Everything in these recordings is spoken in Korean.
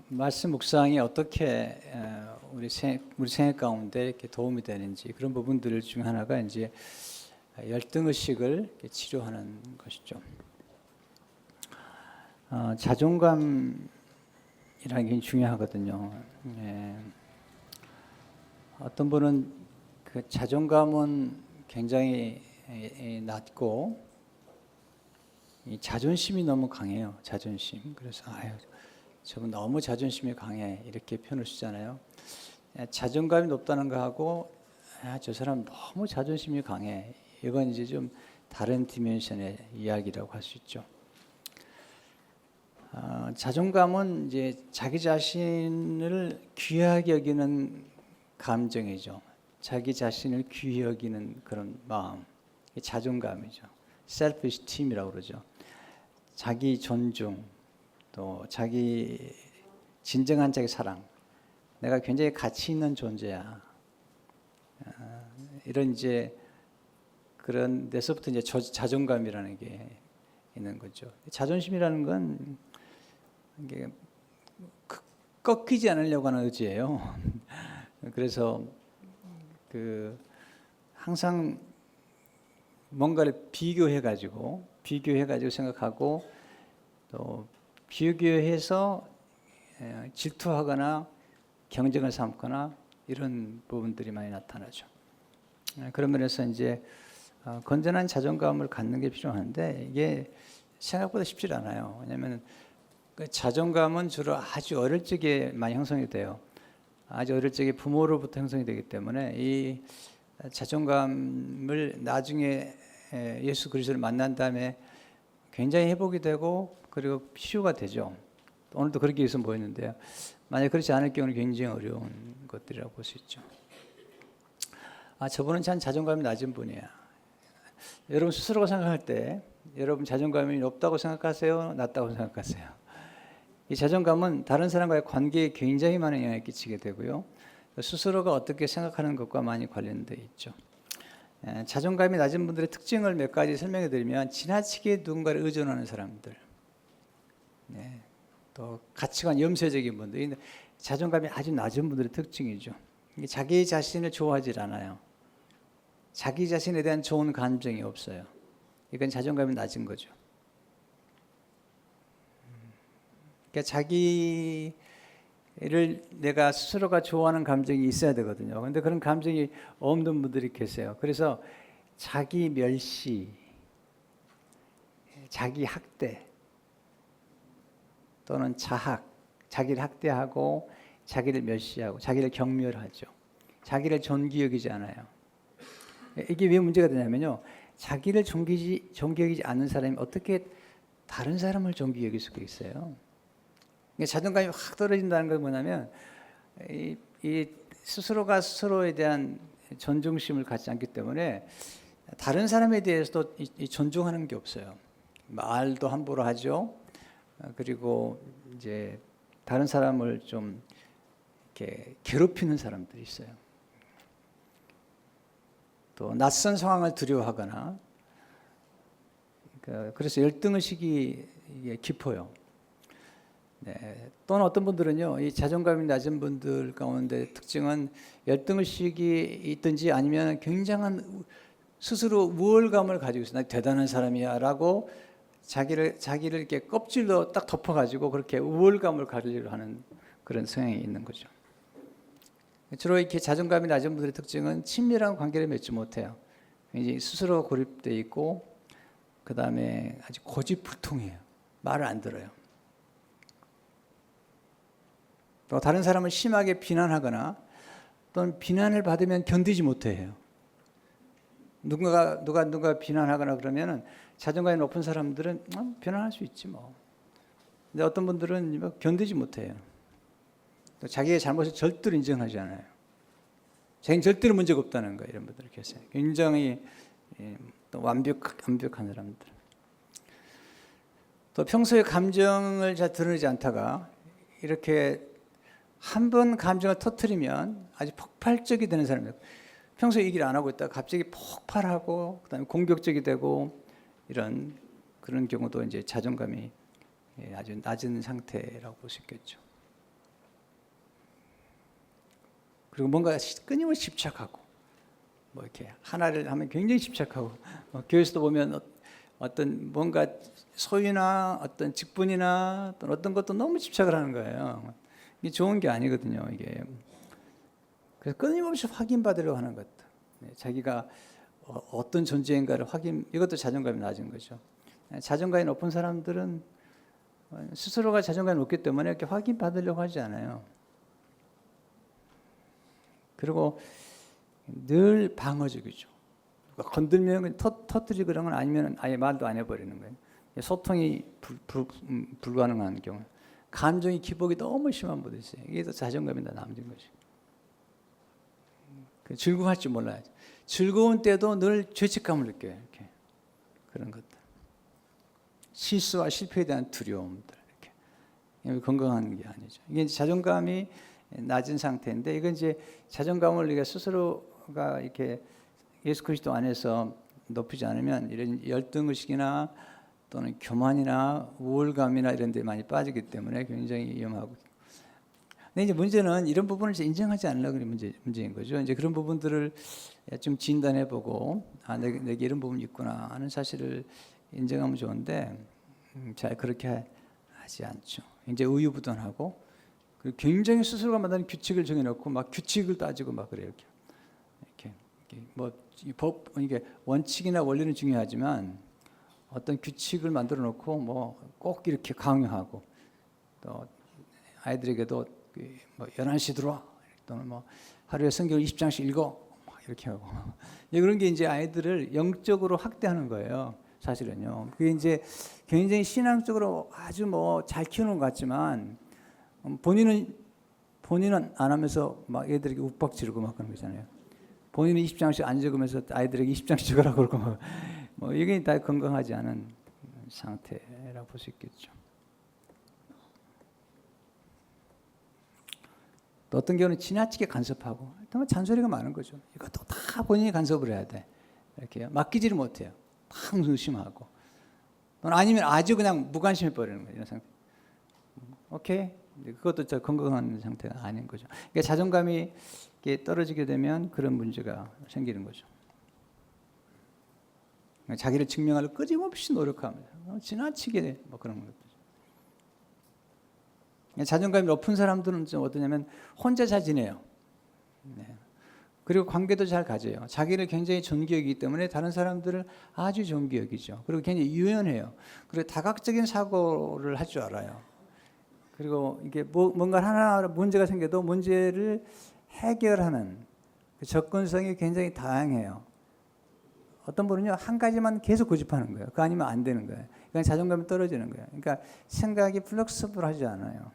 말씀 묵상이 어떻게 우리 생애 가운데 이렇게 도움이 되는지 그런 부분들 중 하나가 이제 열등의식을 치료하는 것이죠. 자존감이라는 게 굉장히 중요하거든요. 어떤 분은 그 자존감은 굉장히 낮고 이 자존심이 너무 강해요. 자존심. 그래서 저분 너무 자존심이 강해 이렇게 표현을 쓰잖아요. 자존감이 높다는 거하고 저 사람 너무 자존심이 강해 이건 이제 좀 다른 디멘션의 이야기라고 할 수 있죠. 자존감은 이제 자기 자신을 귀하게 여기는 감정이죠. 자기 자신을 귀히 여기는 그런 마음, 자존감이죠. 셀프-이스팀이라고 그러죠. 자기 존중, 또 자기 진정한 자기 사랑, 내가 굉장히 가치 있는 존재야. 이런 이제 그런 데서부터 이제 자존감이라는 게 있는 거죠. 자존심이라는 건 이게 꺾이지 않으려고 하는 의지예요. 그래서 항상 뭔가를 비교해가지고 생각하고 또 비교해서 질투하거나 경쟁을 삼거나 이런 부분들이 많이 나타나죠. 그런 면에서 이제 건전한 자존감을 갖는 게 필요한데 이게 생각보다 쉽지 않아요. 왜냐하면 그 자존감은 주로 아주 어릴 적에 많이 형성이 돼요. 아주 어릴 적에 부모로부터 형성이 되기 때문에 이 자존감을 나중에 예수 그리스도를 만난 다음에 굉장히 회복이 되고 그리고 치유가 되죠. 오늘도 그렇게 해서 보였는데요. 만약 그렇지 않을 경우는 굉장히 어려운 것들이라고 볼 수 있죠. 저분은 참 자존감이 낮은 분이야. 여러분 스스로가 생각할 때 여러분 자존감이 높다고 생각하세요? 낮다고 생각하세요? 이 자존감은 다른 사람과의 관계에 굉장히 많은 영향을 끼치게 되고요. 스스로가 어떻게 생각하는 것과 많이 관련되어 있죠. 자존감이 낮은 분들의 특징을 몇 가지 설명해 드리면 지나치게 누군가를 의존하는 사람들, 또 가치관 염세적인 분들, 자존감이 아주 낮은 분들의 특징이죠. 자기 자신을 좋아하지 않아요. 자기 자신에 대한 좋은 감정이 없어요. 이건 자존감이 낮은 거죠. 그러니까 자기를 내가 스스로가 좋아하는 감정이 있어야 되거든요. 그런데 그런 감정이 없는 분들이 계세요. 그래서 자기 멸시, 자기 학대 또는 자학, 자기를 학대하고 자기를 멸시하고 자기를 경멸하죠. 자기를 존귀 여기지 않아요. 이게 왜 문제가 되냐면요. 자기를 존귀 여기지 않는 사람이 어떻게 다른 사람을 존귀 여길 수가 있어요? 자존감이 확 떨어진다는 건 뭐냐면 이 스스로가 스스로에 대한 존중심을 갖지 않기 때문에 다른 사람에 대해서도 존중하는 게 없어요. 말도 함부로 하죠. 그리고 이제 다른 사람을 좀 이렇게 괴롭히는 사람들이 있어요. 또 낯선 상황을 두려워하거나 그래서 열등의식이 깊어요. 또는 어떤 분들은요, 이 자존감이 낮은 분들 가운데 특징은 열등의식이 있든지 아니면 굉장한 스스로 우월감을 가지고 있어요. 나 대단한 사람이야라고 자기를 이렇게 껍질로 딱 덮어가지고 그렇게 우월감을 가지려고 하는 그런 성향이 있는 거죠. 주로 이렇게 자존감이 낮은 분들의 특징은 친밀한 관계를 맺지 못해요. 굉장히 스스로 고립되어 있고 그 다음에 아주 고집불통이에요. 말을 안 들어요. 또 다른 사람을 심하게 비난하거나 또는 비난을 받으면 견디지 못해요. 누가 비난하거나 그러면은 자존감이 높은 사람들은 비난할 수 있지 뭐. 근데 어떤 분들은 견디지 못해요. 또 자기의 잘못을 절대로 인정하지 않아요. 자기는 절대로 문제가 없다는 거예요. 이런 분들이 계세요. 굉장히 또 완벽한 사람들. 또 평소에 감정을 잘 드러내지 않다가 이렇게 한 번 감정을 터뜨리면 아주 폭발적이 되는 사람이에요. 평소에 얘기를 안 하고 있다가 갑자기 폭발하고 그다음에 공격적이 되고 그런 경우도 이제 자존감이 아주 낮은 상태라고 볼 수 있겠죠. 그리고 뭔가 끊임없이 집착하고 뭐 이렇게 하나를 하면 굉장히 집착하고 교회에서도 보면 어떤 뭔가 소유나 어떤 직분이나 어떤 것도 너무 집착을 하는 거예요. 이게 좋은 게 아니거든요. 이게 그래서 끊임없이 확인받으려고 하는 것도 자기가 어떤 존재인가를 이것도 자존감이 낮은 거죠. 자존감이 높은 사람들은 스스로가 자존감이 높기 때문에 이렇게 확인받으려고 하지 않아요. 그리고 늘 방어적이죠. 건들면 터뜨리고 그런 건 아니면 아예 말도 안 해버리는 거예요. 소통이 불가능한 경우, 감정의 기복이 너무 심한 분도 있어요. 이게 더 자존감이 다 남는 거죠. 즐거워할 줄 몰라요. 즐거운 때도 늘 죄책감을 느껴요. 이렇게 그런 것들, 실수와 실패에 대한 두려움들, 이렇게 건강한 게 아니죠. 이게 이제 자존감이 낮은 상태인데, 이건 이제 자존감을 우리가 스스로가 이렇게 예수 그리스도 안에서 높이지 않으면 이런 열등의식이나 또는 교만이나 우월감이나 이런 데 많이 빠지기 때문에 굉장히 위험하고. 근데 이제 문제는 이런 부분을 이제 인정하지 않으려고 하는 문제인 거죠. 이제 그런 부분들을 좀 진단해보고, 내게 이런 부분이 있구나 하는 사실을 인정하면 좋은데, 잘 그렇게 하지 않죠. 이제 우유부단하고, 그리고 굉장히 스스로가 만드는 규칙을 정해놓고 막 규칙을 따지고 막 그래요. 이렇게 뭐 이게 원칙이나 원리는 중요하지만 어떤 규칙을 만들어 놓고 뭐 꼭 이렇게 강요하고, 또 아이들에게도 뭐 11시 들어와, 또는 뭐 하루에 성경 20장씩 읽어, 이렇게 하고 그런 게 이제 아이들을 영적으로 학대하는 거예요. 사실은요. 그게 이제 굉장히 신앙적으로 아주 뭐 잘 키우는 것 같지만 본인은 안 하면서 막 애들에게 욱박 지르고 막 그런 거잖아요. 본인은 20장씩 안 적으면서 아이들에게 20장씩 적으라고 그러고 뭐 이게 다 건강하지 않은 상태라고 볼 수 있겠죠. 또 어떤 경우는 지나치게 간섭하고, 정말 잔소리가 많은 거죠. 이것도 다 본인이 간섭을 해야 돼. 이렇게 맡기지를 못해요. 다 의심하고, 또는 아니면 아주 그냥 무관심해 버리는 거예요. 이런 상태. 오케이. 그것도 저 건강한 상태가 아닌 거죠. 그러니까 자존감이 떨어지게 되면 그런 문제가 생기는 거죠. 자기를 증명하려 끊임없이 노력합니다. 지나치게 뭐 그런 거죠. 자존감이 높은 사람들은 좀 어떠냐면 혼자 잘 지내요. 네. 그리고 관계도 잘 가져요. 자기를 굉장히 존귀하기 때문에 다른 사람들을 아주 존귀하기죠. 그리고 굉장히 유연해요. 그리고 다각적인 사고를 할 줄 알아요. 그리고 이게 뭔가 하나 문제가 생겨도 문제를 해결하는 그 접근성이 굉장히 다양해요. 어떤 분은요, 한 가지만 계속 고집하는 거예요. 그거 아니면 안 되는 거예요. 그러니까 자존감이 떨어지는 거예요. 그러니까 생각이 플렉서블하지 않아요.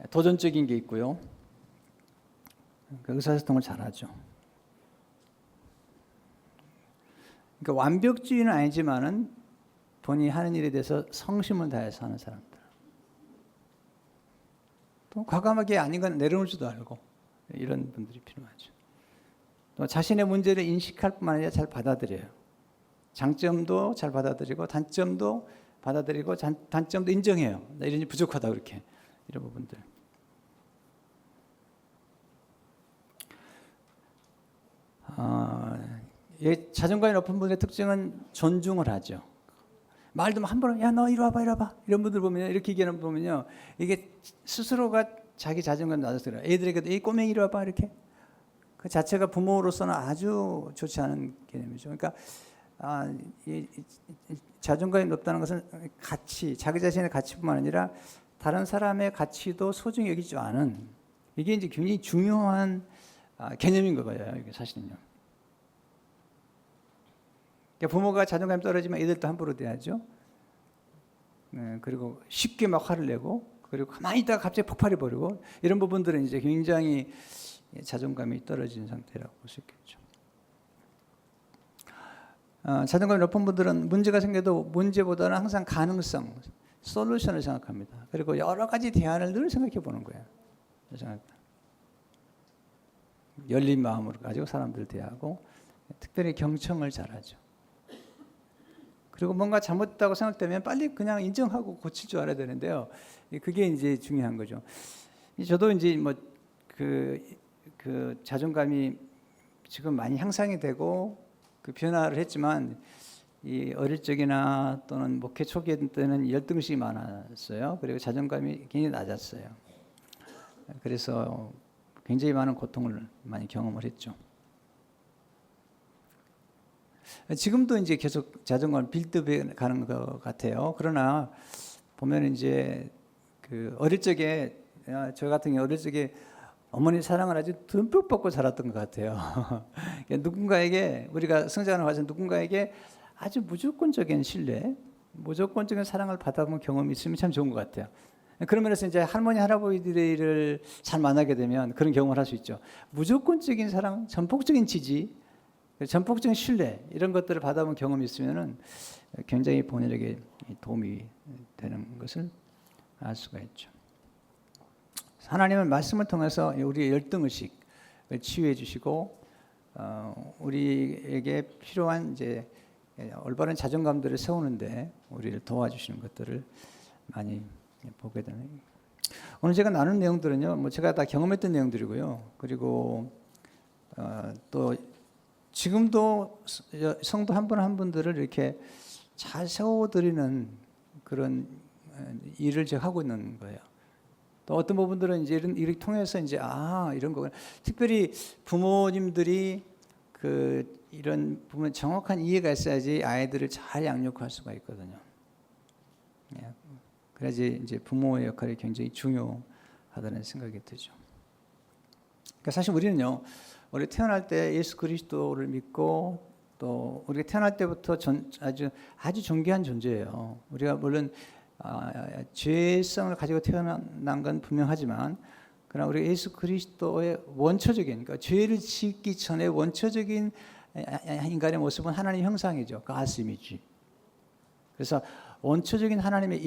도전적인 게 있고요. 의사소통을 잘하죠. 그러니까 완벽주의는 아니지만은 본인이 하는 일에 대해서 성심을 다해서 하는 사람들. 또 과감하게 아닌 건 내려놓을 줄도 알고, 이런 분들이 필요하죠. 또 자신의 문제를 인식할 뿐만 아니라 잘 받아들여요. 장점도 잘 받아들이고 단점도 받아들이고 단점도 인정해요. 나 이런 게 부족하다, 그렇게 이런 부분들. 자존감이 높은 분의 특징은 존중을 하죠. 말도 한 번은 야 너 이리 와봐 이런 분들 보면, 이렇게 얘기하는 분 보면요, 이게 스스로가 자기 자존감 낮아서 그래요. 애들에게도 이 꼬맹이 이리 와봐, 이렇게. 그 자체가 부모로서는 아주 좋지 않은 개념이죠. 그러니까 이 자존감이 높다는 것은 가치, 자기 자신의 가치뿐만 아니라 다른 사람의 가치도 소중히 여기지 않은, 이게 이제 굉장히 중요한 개념인 거예요. 이게 사실은요. 그러니까 부모가 자존감이 떨어지면 애들도 함부로 대하죠. 그리고 쉽게 막 화를 내고, 그리고 가만히 있다가 갑자기 폭발해 버리고, 이런 부분들은 이제 굉장히 자존감이 떨어진 상태라고 볼 수 있겠죠. 자존감이 높은 분들은 문제가 생겨도 문제보다는 항상 가능성, 솔루션을 생각합니다. 그리고 여러 가지 대안을 늘 생각해 보는 거예요. 열린 마음으로 가지고 사람들 대하고, 특별히 경청을 잘하죠. 그리고 뭔가 잘못됐다고 생각되면 빨리 그냥 인정하고 고칠 줄 알아야 되는데요. 그게 이제 중요한 거죠. 저도 이제 뭐 그 자존감이 지금 많이 향상이 되고 그 변화를 했지만 이 어릴 적이나 또는 목회 초기 때는 열등심이 많았어요. 그리고 자존감이 굉장히 낮았어요. 그래서 굉장히 많은 고통을 많이 경험을 했죠. 지금도 이제 계속 자존감을 빌드업 가는 것 같아요. 그러나 보면 이제 그 어릴 적에 저 같은 경우 어릴 적에 어머니 사랑을 아주 듬뿍 받고 자랐던 것 같아요. 누군가에게 우리가 성장하는 과정 누군가에게 아주 무조건적인 신뢰, 무조건적인 사랑을 받아본 경험이 있으면 참 좋은 것 같아요. 그런 면에서 이제 할머니 할아버지들을 잘 만나게 되면 그런 경험을 할 수 있죠. 무조건적인 사랑, 전폭적인 지지, 전폭적인 신뢰 이런 것들을 받아본 경험이 있으면은 굉장히 본인에게 도움이 되는 것을 알 수가 있죠. 하나님은 말씀을 통해서 우리의 열등의식을 치유해 주시고 우리에게 필요한 이제 올바른 자존감들을 세우는데 우리를 도와주시는 것들을 많이 보게 되는. 오늘 제가 나눈 내용들은요, 뭐 제가 다 경험했던 내용들이고요. 그리고 또 지금도 성도 한 분 한 분들을 이렇게 잘 세워드리는 그런 일을 제가 하고 있는 거예요. 또 어떤 부분들은 이제 이런 일을 통해서 이제 이런 거구나. 특별히 부모님들이 이런 부분 정확한 이해가 있어야지 아이들을 잘 양육할 수가 있거든요. 그래야지 이제 부모의 역할이 굉장히 중요하다는 생각이 들죠. 그러니까 사실 우리는요, 우리 태어날 때 예수 그리스도를 믿고 또 우리가 태어날 때부터 아주 존귀한 존재예요. 우리가 물론 죄성을 가지고 태어난 건 분명하지만 그러나 우리 예수 그리스도의 원초적인, 그러니까 죄를 짓기 전에 원초적인 인간의 모습은 하나님 형상이죠. God's image. 그래서 원초적인 하나님의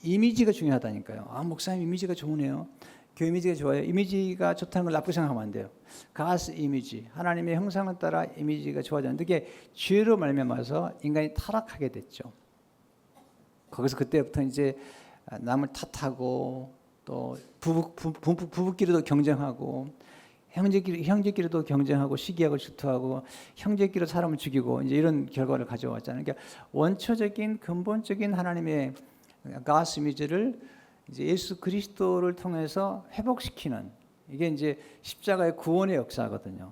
이미지가 중요하다니까요. 목사님 이미지가 좋으네요. 교회 이미지가 좋아요. 이미지가 좋다는 걸 나쁘게 생각하면 안 돼요. God's image, 하나님의 형상을 따라 이미지가 좋아졌는데 그게 죄로 말미암아서 인간이 타락하게 됐죠. 거기서 그때부터 이제 남을 탓하고 또 부부끼리도 경쟁하고 형제끼리도 경쟁하고 시기하고 질투하고 형제끼리 사람을 죽이고 이제 이런 결과를 가져왔잖아요. 그러니까 원초적인 근본적인 하나님의 God's image를 이제 예수 그리스도를 통해서 회복시키는 이게 이제 십자가의 구원의 역사거든요.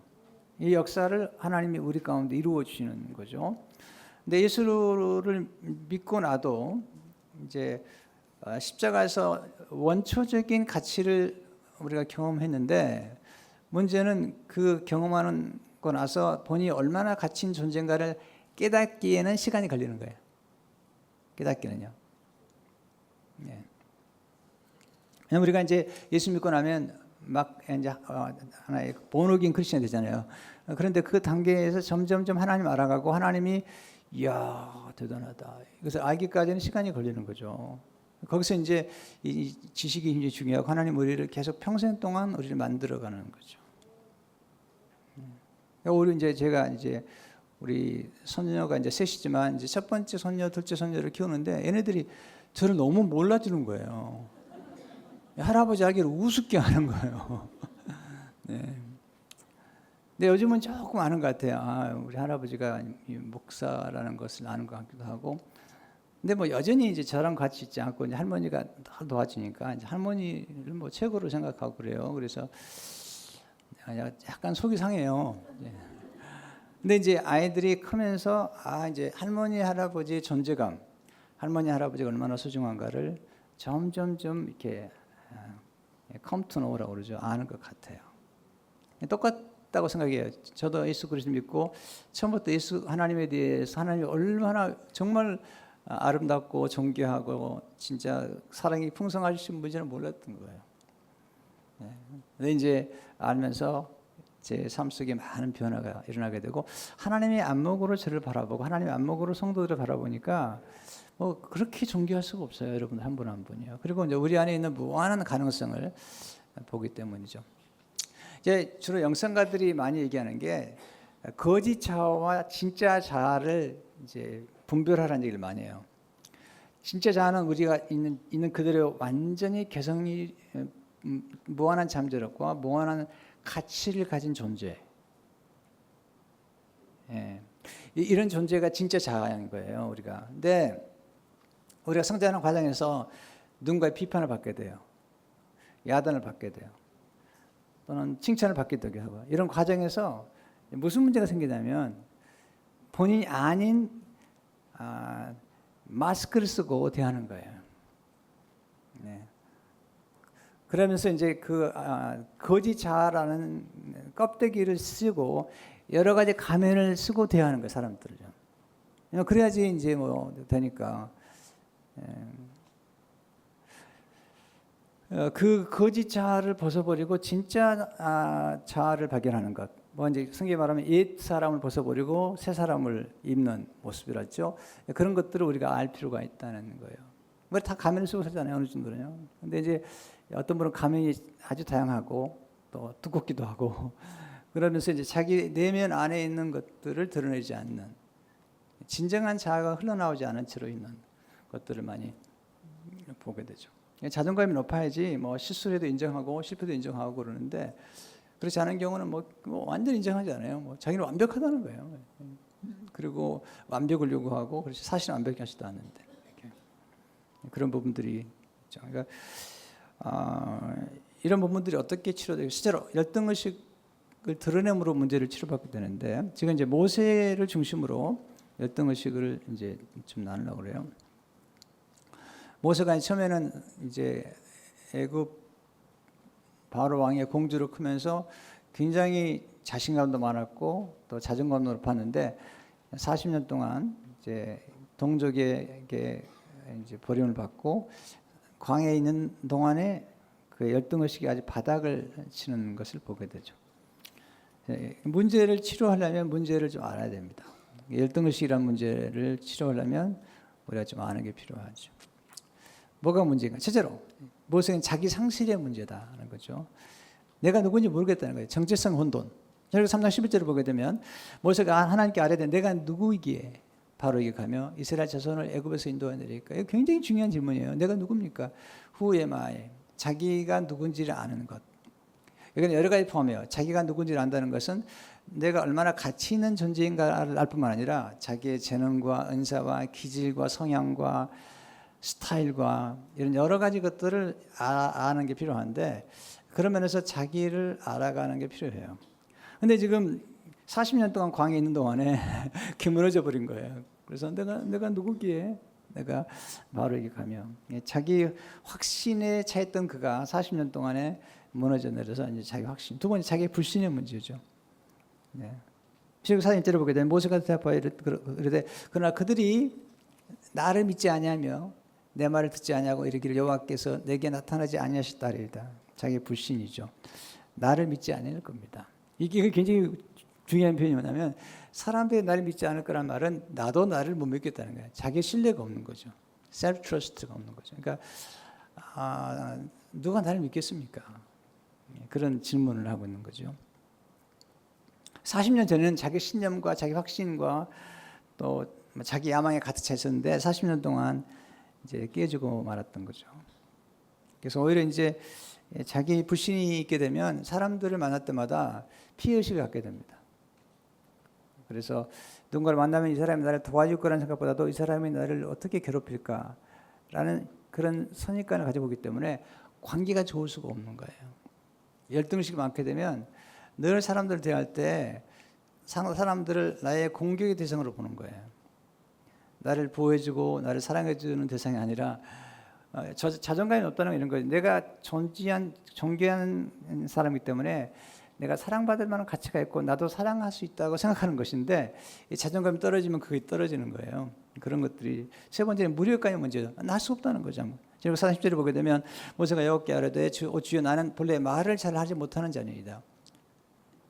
이 역사를 하나님이 우리 가운데 이루어 주시는 거죠. 근데 예수를 믿고 나도 이제 십자가에서 원초적인 가치를 우리가 경험했는데 문제는 그 경험하고 나서 본인이 얼마나 가치 있는 존재인가를 깨닫기에는 시간이 걸리는 거예요. 깨닫기는요. 네. 왜냐면 우리가 이제 예수 믿고 나면 막 이제 하나의 본어긴 크리스천이 되잖아요. 그런데 그 단계에서 점점점 하나님 알아가고 하나님이 이야 대단하다. 이것을 알기까지는 시간이 걸리는 거죠. 거기서 이제 이 지식이 굉장히 중요하고 하나님 우리를 계속 평생 동안 우리를 만들어가는 거죠. 우리 이제 제가 이제 우리 손녀가 이제 셋이지만 이제 첫 번째 손녀, 둘째 손녀를 키우는데 얘네들이 저를 너무 몰라주는 거예요. 할아버지 하기를 우습게 하는 거예요. 네. 근데 요즘은 조금 아는 것 같아요. 우리 할아버지가 목사라는 것을 아는 것 같기도 하고. 근데 뭐 여전히 이제 저랑 같이 있지 않고 이제 할머니가 다 도와주니까 이제 할머니를 뭐 최고로 생각하고 그래요. 그래서 약간 속이 상해요. 근데 이제 아이들이 크면서 이제 할머니 할아버지의 존재감, 할머니 할아버지가 얼마나 소중한가를 점점점 이렇게 come to know라고 그러죠. 아는 것 같아요. 똑같다고 생각해요. 저도 예수 그리스도 믿고 처음부터 예수 하나님에 대해서 하나님이 얼마나 정말 아름답고 존귀하고 진짜 사랑이 풍성하신 분인지는 몰랐던 거예요. 근데 이제 알면서 제 삶 속에 많은 변화가 일어나게 되고 하나님의 안목으로 저를 바라보고 하나님의 안목으로 성도들을 바라보니까 뭐 그렇게 존귀할 수가 없어요. 여러분 한 분 한 분이요. 그리고 이제 우리 안에 있는 무한한 가능성을 보기 때문이죠. 이제 주로 영성가들이 많이 얘기하는 게 거짓 자아와 진짜 자아를 이제 분별하라는 얘기를 많이 해요. 진짜 자아는 우리가 있는 그대로 완전히 개성이 무한한 잠재력과 무한한 가치를 가진 존재. 예. 이런 존재가 진짜 자아인 거예요, 우리가. 근데 우리가 성장하는 과정에서 누군가의 비판을 받게 돼요. 야단을 받게 돼요. 또는 칭찬을 받기도 하고. 이런 과정에서 무슨 문제가 생기냐면 본인이 아닌 마스크를 쓰고 대하는 거예요. 네. 그러면서 이제 거짓 자아라는 껍데기를 쓰고 여러 가지 가면을 쓰고 대하는 거예요, 사람들을요. 그래야지 이제 뭐 되니까. 그 거짓 자아를 벗어버리고 진짜 자아를 발견하는 것. 뭐 이제 성경에 말하면 옛 사람을 벗어버리고 새 사람을 입는 모습이랄죠. 그런 것들을 우리가 알 필요가 있다는 거예요. 뭐 다 가면을 쓰고 살잖아요, 어느 정도는요. 근데 이제 어떤 분은 가면이 아주 다양하고 또 두껍기도 하고 그러면서 이제 자기 내면 안에 있는 것들을 드러내지 않는 진정한 자아가 흘러나오지 않은 채로 있는 것들을 많이 보게 되죠. 자존감이 높아야지 뭐 실수를 해도 인정하고 실패도 인정하고 그러는데 그렇지 않은 경우는 뭐 완전 인정하지 않아요. 뭐 자기는 완벽하다는 거예요. 그리고 완벽을 요구하고 그렇지 사실은 완벽하지도 않는데 그런 부분들이 있죠. 그러니까 이런 부분들이 어떻게 치료되고 실제로 열등의식을 드러냄으로 문제를 치료받게 되는데 지금 이제 모세를 중심으로 열등의식을 이제 좀 나누려고 그래요. 모세가 처음에는 이제 애굽 바로 왕의 공주로 크면서 굉장히 자신감도 많았고 또 자존감도 높았는데 40년 동안 이제 동족에게 이제 버림을 받고 광야에 있는 동안에 그 열등의식이 아주 바닥을 치는 것을 보게 되죠. 문제를 치료하려면 문제를 좀 알아야 됩니다. 열등의식이라는 문제를 치료하려면 우리가 좀 아는 게 필요하죠. 뭐가 문제인가? 첫째로 모세는 자기 상실의 문제다라는 거죠. 내가 누군지 모르겠다는 거예요. 정체성 혼돈. 그리고 3장 11절을 보게 되면 모세가 하나님께 아뢰되 내가 누구이기에 바로에게 가며 이스라엘 자손을 애굽에서 인도하느니까. 이거 굉장히 중요한 질문이에요. 내가 누굽니까? Who am I? 자기가 누군지를 아는 것. 이건 여러 가지 포함해요. 자기가 누군지를 안다는 것은 내가 얼마나 가치 있는 존재인가를 알 뿐만 아니라 자기의 재능과 은사와 기질과 성향과 스타일과 이런 여러 가지 것들을 아는 게 필요한데 그런 면에서 자기를 알아가는 게 필요해요. 근데 지금 40년 동안 광야에 있는 동안에 이렇게 무너져 버린 거예요. 그래서 내가 누구기에 내가 바로에게 가며 자기 확신에 차있던 그가 40년 동안에 무너져 내려서 이제 자기 확신. 두 번째 자기 불신의 문제죠. 네. 14절을 보게 되면 모세가 대답하여 이르되 그러나 그들이 나를 믿지 아니하며 내 말을 듣지 아니하고 이르기를 여호와께서 내게 나타나지 아니하셨다리이다. 자기 불신이죠. 나를 믿지 않을 겁니다. 이게 굉장히 중요한 표현이 뭐냐면 사람들이 나를 믿지 않을 거란 말은 나도 나를 못 믿겠다는 거예요. 자기 신뢰가 없는 거죠. 셀프 트러스트가 없는 거죠. 그러니까 누가 나를 믿겠습니까? 그런 질문을 하고 있는 거죠. 40년 전에는 자기 신념과 자기 확신과 또 자기 야망에 가득 차 있었는데 40년 동안 이제 깨지고 말았던 거죠. 그래서 오히려 이제 자기 불신이 있게 되면 사람들을 만날 때마다 피해의식을 갖게 됩니다. 그래서 누군가를 만나면 이 사람이 나를 도와줄 거라는 생각보다도 이 사람이 나를 어떻게 괴롭힐까라는 그런 선입관을 가지고 오기 때문에 관계가 좋을 수가 없는 거예요. 열등의식이 많게 되면 늘 사람들을 대할 때 사람들을 나의 공격의 대상으로 보는 거예요. 나를 보호해주고 나를 사랑해주는 대상이 아니라 자존감이 높다는 건 이런 거예요. 내가 존귀한 사람이기 때문에 내가 사랑받을 만한 가치가 있고 나도 사랑할 수 있다고 생각하는 것인데 이 자존감이 떨어지면 그게 떨어지는 거예요. 그런 것들이 세 번째는 무력감의 문제죠. 나 할 수 없다는 거죠. 그리고 40절을 보게 되면 모세가 여호와께 아뢰되 주여 나는 본래 말을 잘 하지 못하는 자니이다.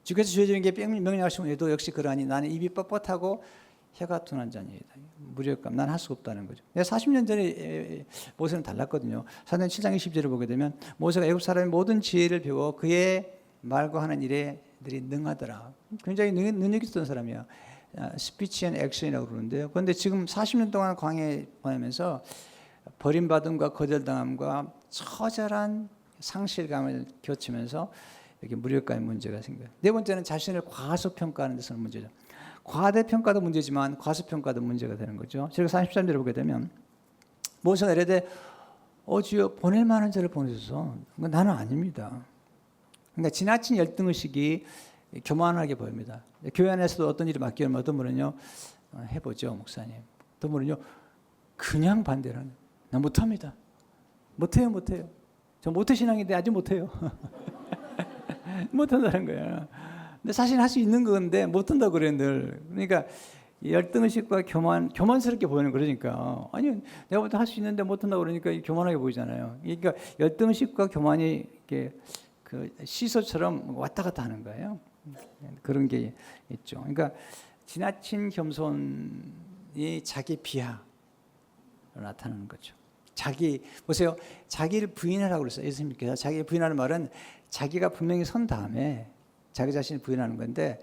주께서 주어지는 게 명령하시면 해도 역시 그러하니 나는 입이 뻣뻣하고 혀가 둔한 자니이다. 무력감, 난 할 수 없다는 거죠. 40년 전에 모세는 달랐거든요. 사도행 7장 20절을 보게 되면 모세가 애굽 사람의 모든 지혜를 배워 그의 말과 하는 일에들이 능하더라. 굉장히 능력 있었던 사람이야. 스피치 앤 액션이라고 그러는데요. 그런데 지금 40년 동안 광야에 보내면서 버림받음과 거절당함과 처절한 상실감을 겪으면서 이렇게 무력감의 문제가 생겨요. 네 번째는 자신을 과소평가하는 데서는 문제죠. 과대평가도 문제지만 과소평가도 문제가 되는 거죠. 제가 43절을 보게 되면 모세가 이르되 주여 보낼 만한 자를 보내소서. 나는 아닙니다. 그러니까 지나친 열등의식이 교만하게 보입니다. 교회 안에서도 어떤 일이 맡기면 어떤 분은요 해보죠 목사님. 어떤 분은요 그냥 반대를 하는. 나 못합니다. 못해요. 저 모태신앙인데 아직 못해요. 못한다는 거야. 근데 사실 할 수 있는 건데 못한다고 그래요 늘. 그러니까 열등의식과 교만스럽게 보이는 거니까 아니 내가 할 수 있는데 못한다고 그러니까 교만하게 보이잖아요. 그러니까 열등의식과 교만이 이렇게 그 시소처럼 왔다 갔다 하는 거예요. 그런 게 있죠. 그러니까 지나친 겸손이 자기 비하로 나타나는 거죠. 보세요. 자기를 부인하라고 그랬어요. 예수님께서 자기를 부인하는 말은 자기가 분명히 선 다음에 자기 자신을 부인하는 건데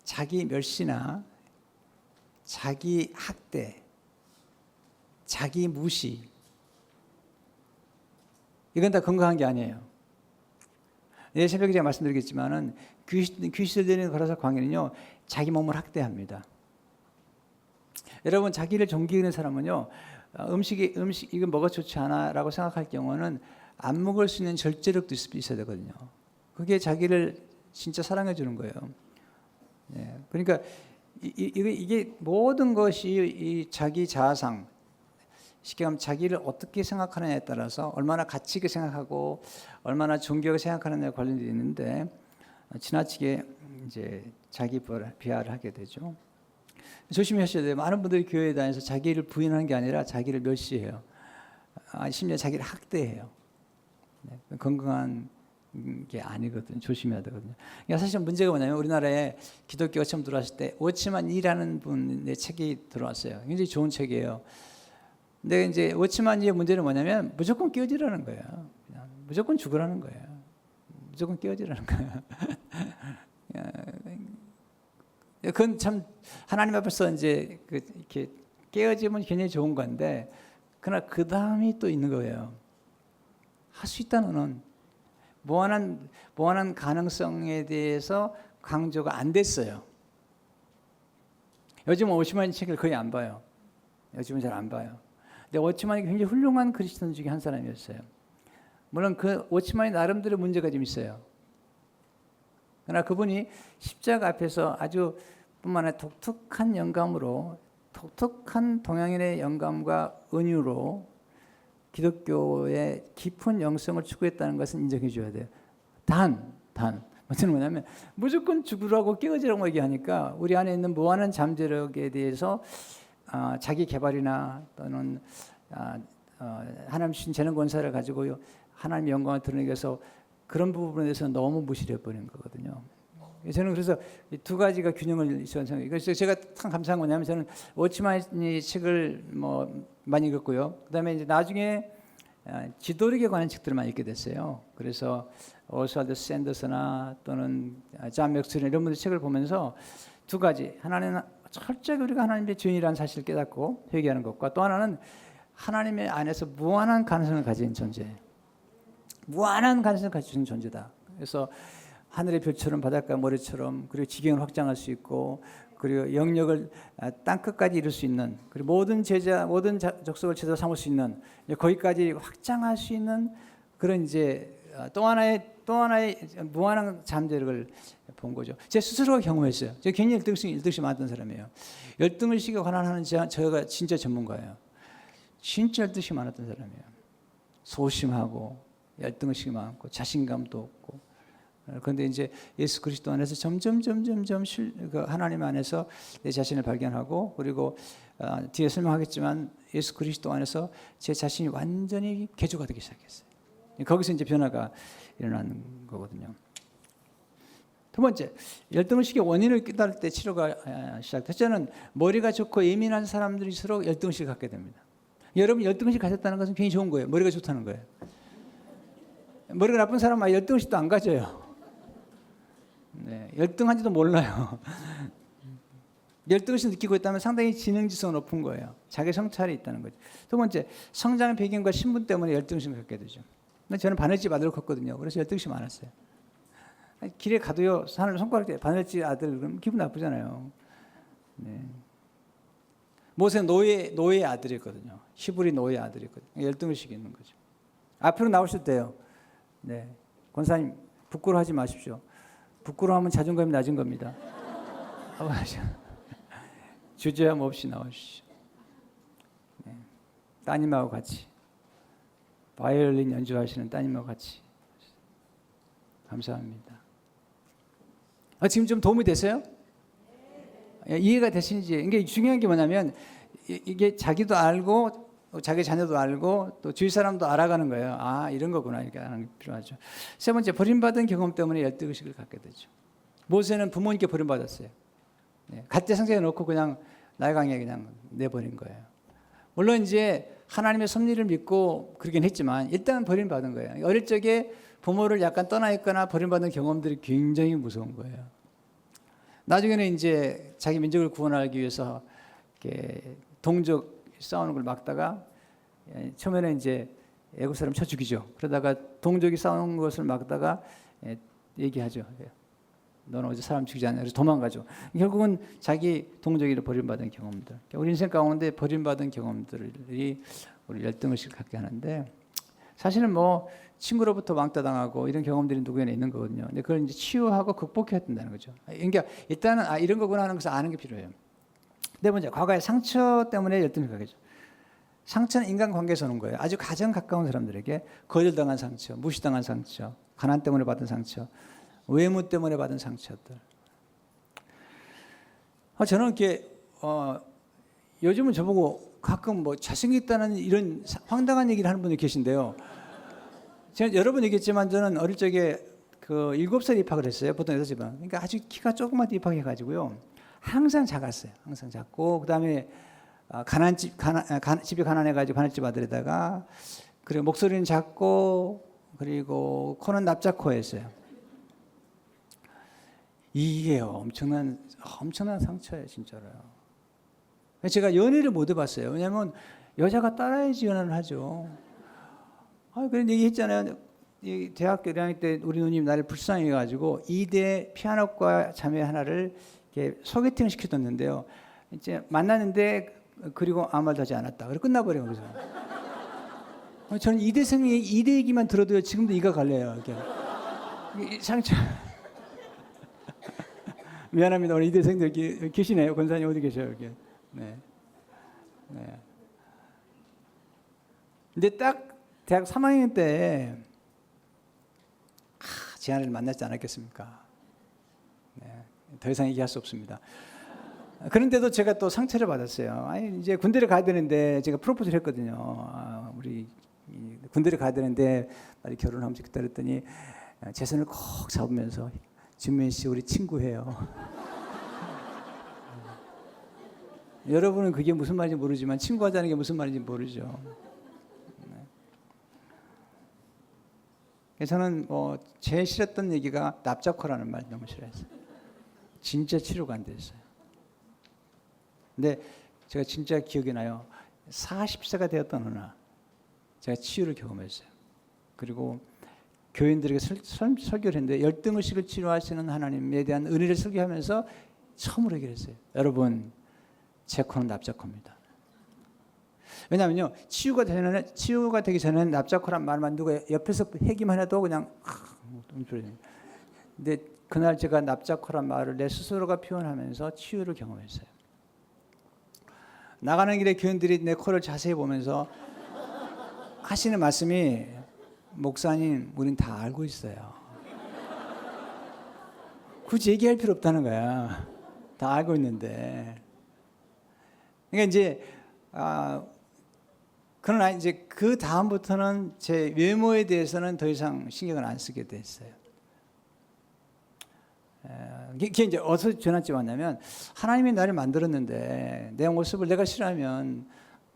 자기 멸시나 자기 학대, 자기 무시 이건 다 건강한 게 아니에요. 내일 새벽에 제가 말씀드리겠지만은 귀신을 들리는 거라서 광야는요 자기 몸을 학대합니다. 여러분 자기를 존경하는 사람은요 음식 이건 뭐가 좋지 않아라고 생각할 경우는 안 먹을 수 있는 절제력도 있어야 되거든요. 그게 자기를 진짜 사랑해 주는 거예요. 네, 그러니까 이게 모든 것이 이 자기 자아상, 쉽게 말하면 자기를 어떻게 생각하느냐에 따라서 얼마나 가치 있게 생각하고 얼마나 존경하게 생각하느냐에 관련되어 있는데 지나치게 이제 자기 비하를 하게 되죠. 조심하셔야 돼요. 많은 분들이 교회에 다니면서 자기를 부인하는 게 아니라 자기를 멸시해요. 심지어 자기를 학대해요. 네, 건강한 게 아니거든요. 조심해야 되거든요. 그러니까 사실 문제가 뭐냐면 우리나라에 기독교가 처음 들어왔을 때 워치만 이라는 분의 책이 들어왔어요. 굉장히 좋은 책이에요. 근데 이제 워치만 이의 문제는 뭐냐면 무조건 깨어지라는 거예요. 그냥 무조건 죽으라는 거예요. 무조건 깨어지라는 거예요. 그건 참 하나님 앞에서 이제 이렇게 깨어지면 굉장히 좋은 건데 그러나 그 다음이 또 있는 거예요. 할 수 있다 너는. 무한한 가능성에 대해서 강조가 안 됐어요. 요즘 오시만 책을 거의 안 봐요. 요즘은 잘 안 봐요. 근데 오치만이 굉장히 훌륭한 그리스도인 중에 한 사람이었어요. 물론 그 오치만이 나름대로 문제가 좀 있어요. 그러나 그분이 십자가 앞에서 아주 뿐만 아니라 독특한 영감으로 독특한 동양인의 영감과 은유로 기독교의 깊은 영성을 추구했다는 것은 인정해 줘야 돼요. 무슨 뭐냐면 무조건 죽으라고 깨어지라고 얘기하니까 우리 안에 있는 무한한 잠재력에 대해서 자기 개발이나 또는 하나님 주신 재능 권세를 가지고 하나님의 영광을 드러내기 위해서 그런 부분에 대해서 너무 무시를 해버린 거거든요. 저는 그래서 두 가지가 균형을 있어야 생각해요. 그래서 제가 참 감사한 거냐면 저는 워치만이 책을 많이 읽었고요. 그다음에 이제 나중에 지도력에 관한 책들을 많이 읽게 됐어요. 그래서 오스왈드 샌더스나 또는 존 맥스웰 이런 분들 책을 보면서 두 가지. 하나는 철저히 우리가 하나님의 주인이라는 사실을 깨닫고 회개하는 것과 또 하나는 하나님의 안에서 무한한 가능성을 가진 존재. 무한한 가능성을 가진 존재다. 그래서 하늘의 별처럼 바닷가 모래처럼 그리고 지경을 확장할 수 있고 그리고 영역을 땅끝까지 이룰 수 있는 그리고 모든 족속을 제자 삼을 수 있는 거기까지 확장할 수 있는 그런 이제 또 하나의 무한한 잠재력을 본 거죠. 제 스스로가 경험했어요. 제가 굉장히 열등의식이 많았던 사람이에요. 열등의식에 관한 저가 진짜 전문가예요. 진짜 열등의식이 많았던 사람이에요. 소심하고 열등의식이 많고 자신감도 없고 그런데 이제 예수 그리스도 안에서 점점 하나님 안에서 내 자신을 발견하고 그리고 뒤에 설명하겠지만 예수 그리스도 안에서 제 자신이 완전히 개조가 되기 시작했어요. 거기서 이제 변화가 일어나는 거거든요. 두 번째, 열등의식의 원인을 깨달을 때 치료가 시작됐죠. 저는 머리가 좋고 예민한 사람들일수록 열등의식을 갖게 됩니다. 여러분 열등의식 가졌다는 것은 굉장히 좋은 거예요. 머리가 좋다는 거예요. 머리가 나쁜 사람은 열등의식도 안 가져요. 네, 열등한지도 몰라요. 열등의식 느끼고 있다면 상당히 지능지수가 높은 거예요. 자기 성찰이 있다는 거죠. 두 번째, 성장의 배경과 신분 때문에 열등의식을 갖게 되죠. 근데 저는 바늘집 아들을 컸거든요. 그래서 열등시 많았어요. 길에 가도요, 산을 손가락에 바늘집 아들 그러면 기분 나쁘잖아요. 네. 모세 노예의 아들이었거든요. 히브리 노예의 아들이었거든요. 열등의식이 있는 거죠. 앞으로 나오실 때요. 네. 권사님, 부끄러워하지 마십시오. 부끄러워하면 자존감이 낮은 겁니다. 주저함 없이 나오십시오. 네. 따님하고 같이. 바이올린 연주하시는 따님하고 같이. 감사합니다. 지금 좀 도움이 되세요? 이해가 되시는지. 이게 중요한 게 뭐냐면 이게 자기도 알고 자기 자녀도 알고 또 주위 사람도 알아가는 거예요. 아, 이런 거구나. 이렇게 하는 게 필요하죠. 세 번째, 버림받은 경험 때문에 열등의식을 갖게 되죠. 모세는 부모님께 버림받았어요. 네, 갓대 상자에 넣고 그냥 나일강에 그냥 내버린 거예요. 물론 이제 하나님의 섭리를 믿고 그러긴 했지만 일단 버림받은 거예요. 어릴 적에 부모를 약간 떠나 있거나 버림받은 경험들이 굉장히 무서운 거예요. 나중에는 이제 자기 민족을 구원하기 위해서 이렇게 동족 싸우는 걸 막다가 처음에는 이제 애국 사람 쳐 죽이죠. 그러다가 동족이 싸우는 것을 막다가 얘기하죠. 너는 어제 사람 죽이지 않냐. 그래서 도망가죠. 결국은 자기 동족이를 버림받은 경험들. 우리 인생 가운데 버림받은 경험들이 우리 열등의식을 갖게 하는데 사실은 뭐 친구로부터 왕따당하고 이런 경험들이 누구에나 있는 거거든요. 근데 그걸 이제 치유하고 극복해야 된다는 거죠. 그러니까 일단은 이런 거구나 하는 것을 아는 게 필요해요. 네 번째, 과거의 상처 때문에 열등을 가겠죠. 상처는 인간관계에서 오는 거예요. 아주 가장 가까운 사람들에게 거절당한 상처, 무시당한 상처, 가난 때문에 받은 상처, 외모 때문에 받은 상처들. 저는 이렇게 요즘은 저보고 가끔 뭐 잘생겼다는 이런 황당한 얘기를 하는 분이 계신데요. 제가 여러 번 얘기했지만 저는 어릴 적에 그 7살 입학을 했어요. 보통 6살. 그러니까 아주 키가 조그맣게 입학해가지고요. 항상 작았어요. 항상 작고 그다음에 집이 가난해가지고 바늘집 아들에다가 그리고 목소리는 작고 그리고 코는 납작코였어요. 이게 엄청난 상처예요, 진짜로요. 제가 연애를 못 해봤어요. 왜냐하면 여자가 따라야지 연애를 하죠. 그런 얘기 했잖아요. 대학교 1학년 때 우리 누님 나를 불쌍해가지고 2대 피아노과 자매 하나를 이렇게 소개팅을 시켜줬는데요. 이제 만났는데 그리고 아무 말도 하지 않았다. 그래서 끝나버려요. 그래서 저는 2대생이 2대 얘기만 들어도요. 지금도 이가 갈려요. 이렇게 상처. 미안합니다. 오늘 2대생들 여기 계시네요. 권사님 어디 계셔요? 이렇게. 네. 네. 근데 딱 대학 3학년 때 제안을 만났지 않았겠습니까? 네. 더 이상 얘기할 수 없습니다. 그런데도 제가 또 상처를 받았어요. 이제 군대를 가야 되는데 제가 프로포즈를 했거든요. 우리 군대를 가야 되는데 빨리 결혼하면 좋겠다 그랬더니 제 손을 꼭 잡으면서 진민 씨 우리 친구예요. 여러분은 그게 무슨 말인지 모르지만 친구하자는 게 무슨 말인지 모르죠. 저는 제일 싫었던 얘기가 납작코라는 말 너무 싫어했어요. 진짜 치료가 안 됐어요. 근데 제가 진짜 기억이 나요. 40세가 되었던 어느 날 제가 치유를 경험했어요. 그리고 교인들에게 설교를 했는데 열등의식을 치료하시는 하나님에 대한 은혜를 설교하면서 처음으로 얘기를 했어요. 여러분, 제 코는 납작코입니다. 왜냐하면요, 치유가 되기 전에는 납작코란 말만 누가 옆에서 얘기만 해도 그냥 근데 그날 제가 납작코란 말을 내 스스로가 표현하면서 치유를 경험했어요. 나가는 길에 교인들이 내 코를 자세히 보면서 하시는 말씀이 목사님, 우린 다 알고 있어요. 굳이 얘기할 필요 없다는 거야. 다 알고 있는데. 그러니까 이제 그러나 이제 그 다음부터는 제 외모에 대해서는 더 이상 신경을 안 쓰게 됐어요. 그게 이제 어디서 전환점이 왔냐면 하나님이 나를 만들었는데 내 모습을 내가 싫어하면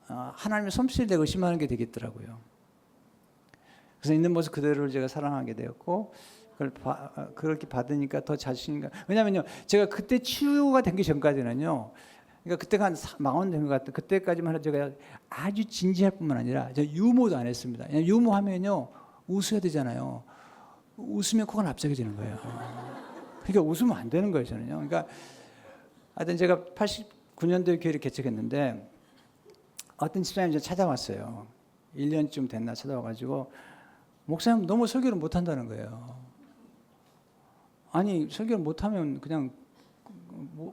하나님의 솜씨를 내가 의심하는 게 되겠더라고요. 그래서 있는 모습 그대로를 제가 사랑하게 되었고 그렇게 받으니까 더 자신감. 왜냐면요, 제가 그때 치유가 되기 전까지는요. 그러니까 그때가 한 40 된 것 같아요. 그때까지만 해도 제가 아주 진지할 뿐만 아니라 제가 유머도 안 했습니다. 유머하면요 웃어야 되잖아요. 웃으면 코가 납작해지는 거예요. 그러니까 웃으면 안 되는 거예요, 저는요. 그러니까 하여튼 제가 89년도에 교회를 개척했는데 어떤 집사님이 저 찾아왔어요. 1년쯤 됐나 찾아와가지고 목사님 너무 설교를 못한다는 거예요. 아니 설교를 못하면 그냥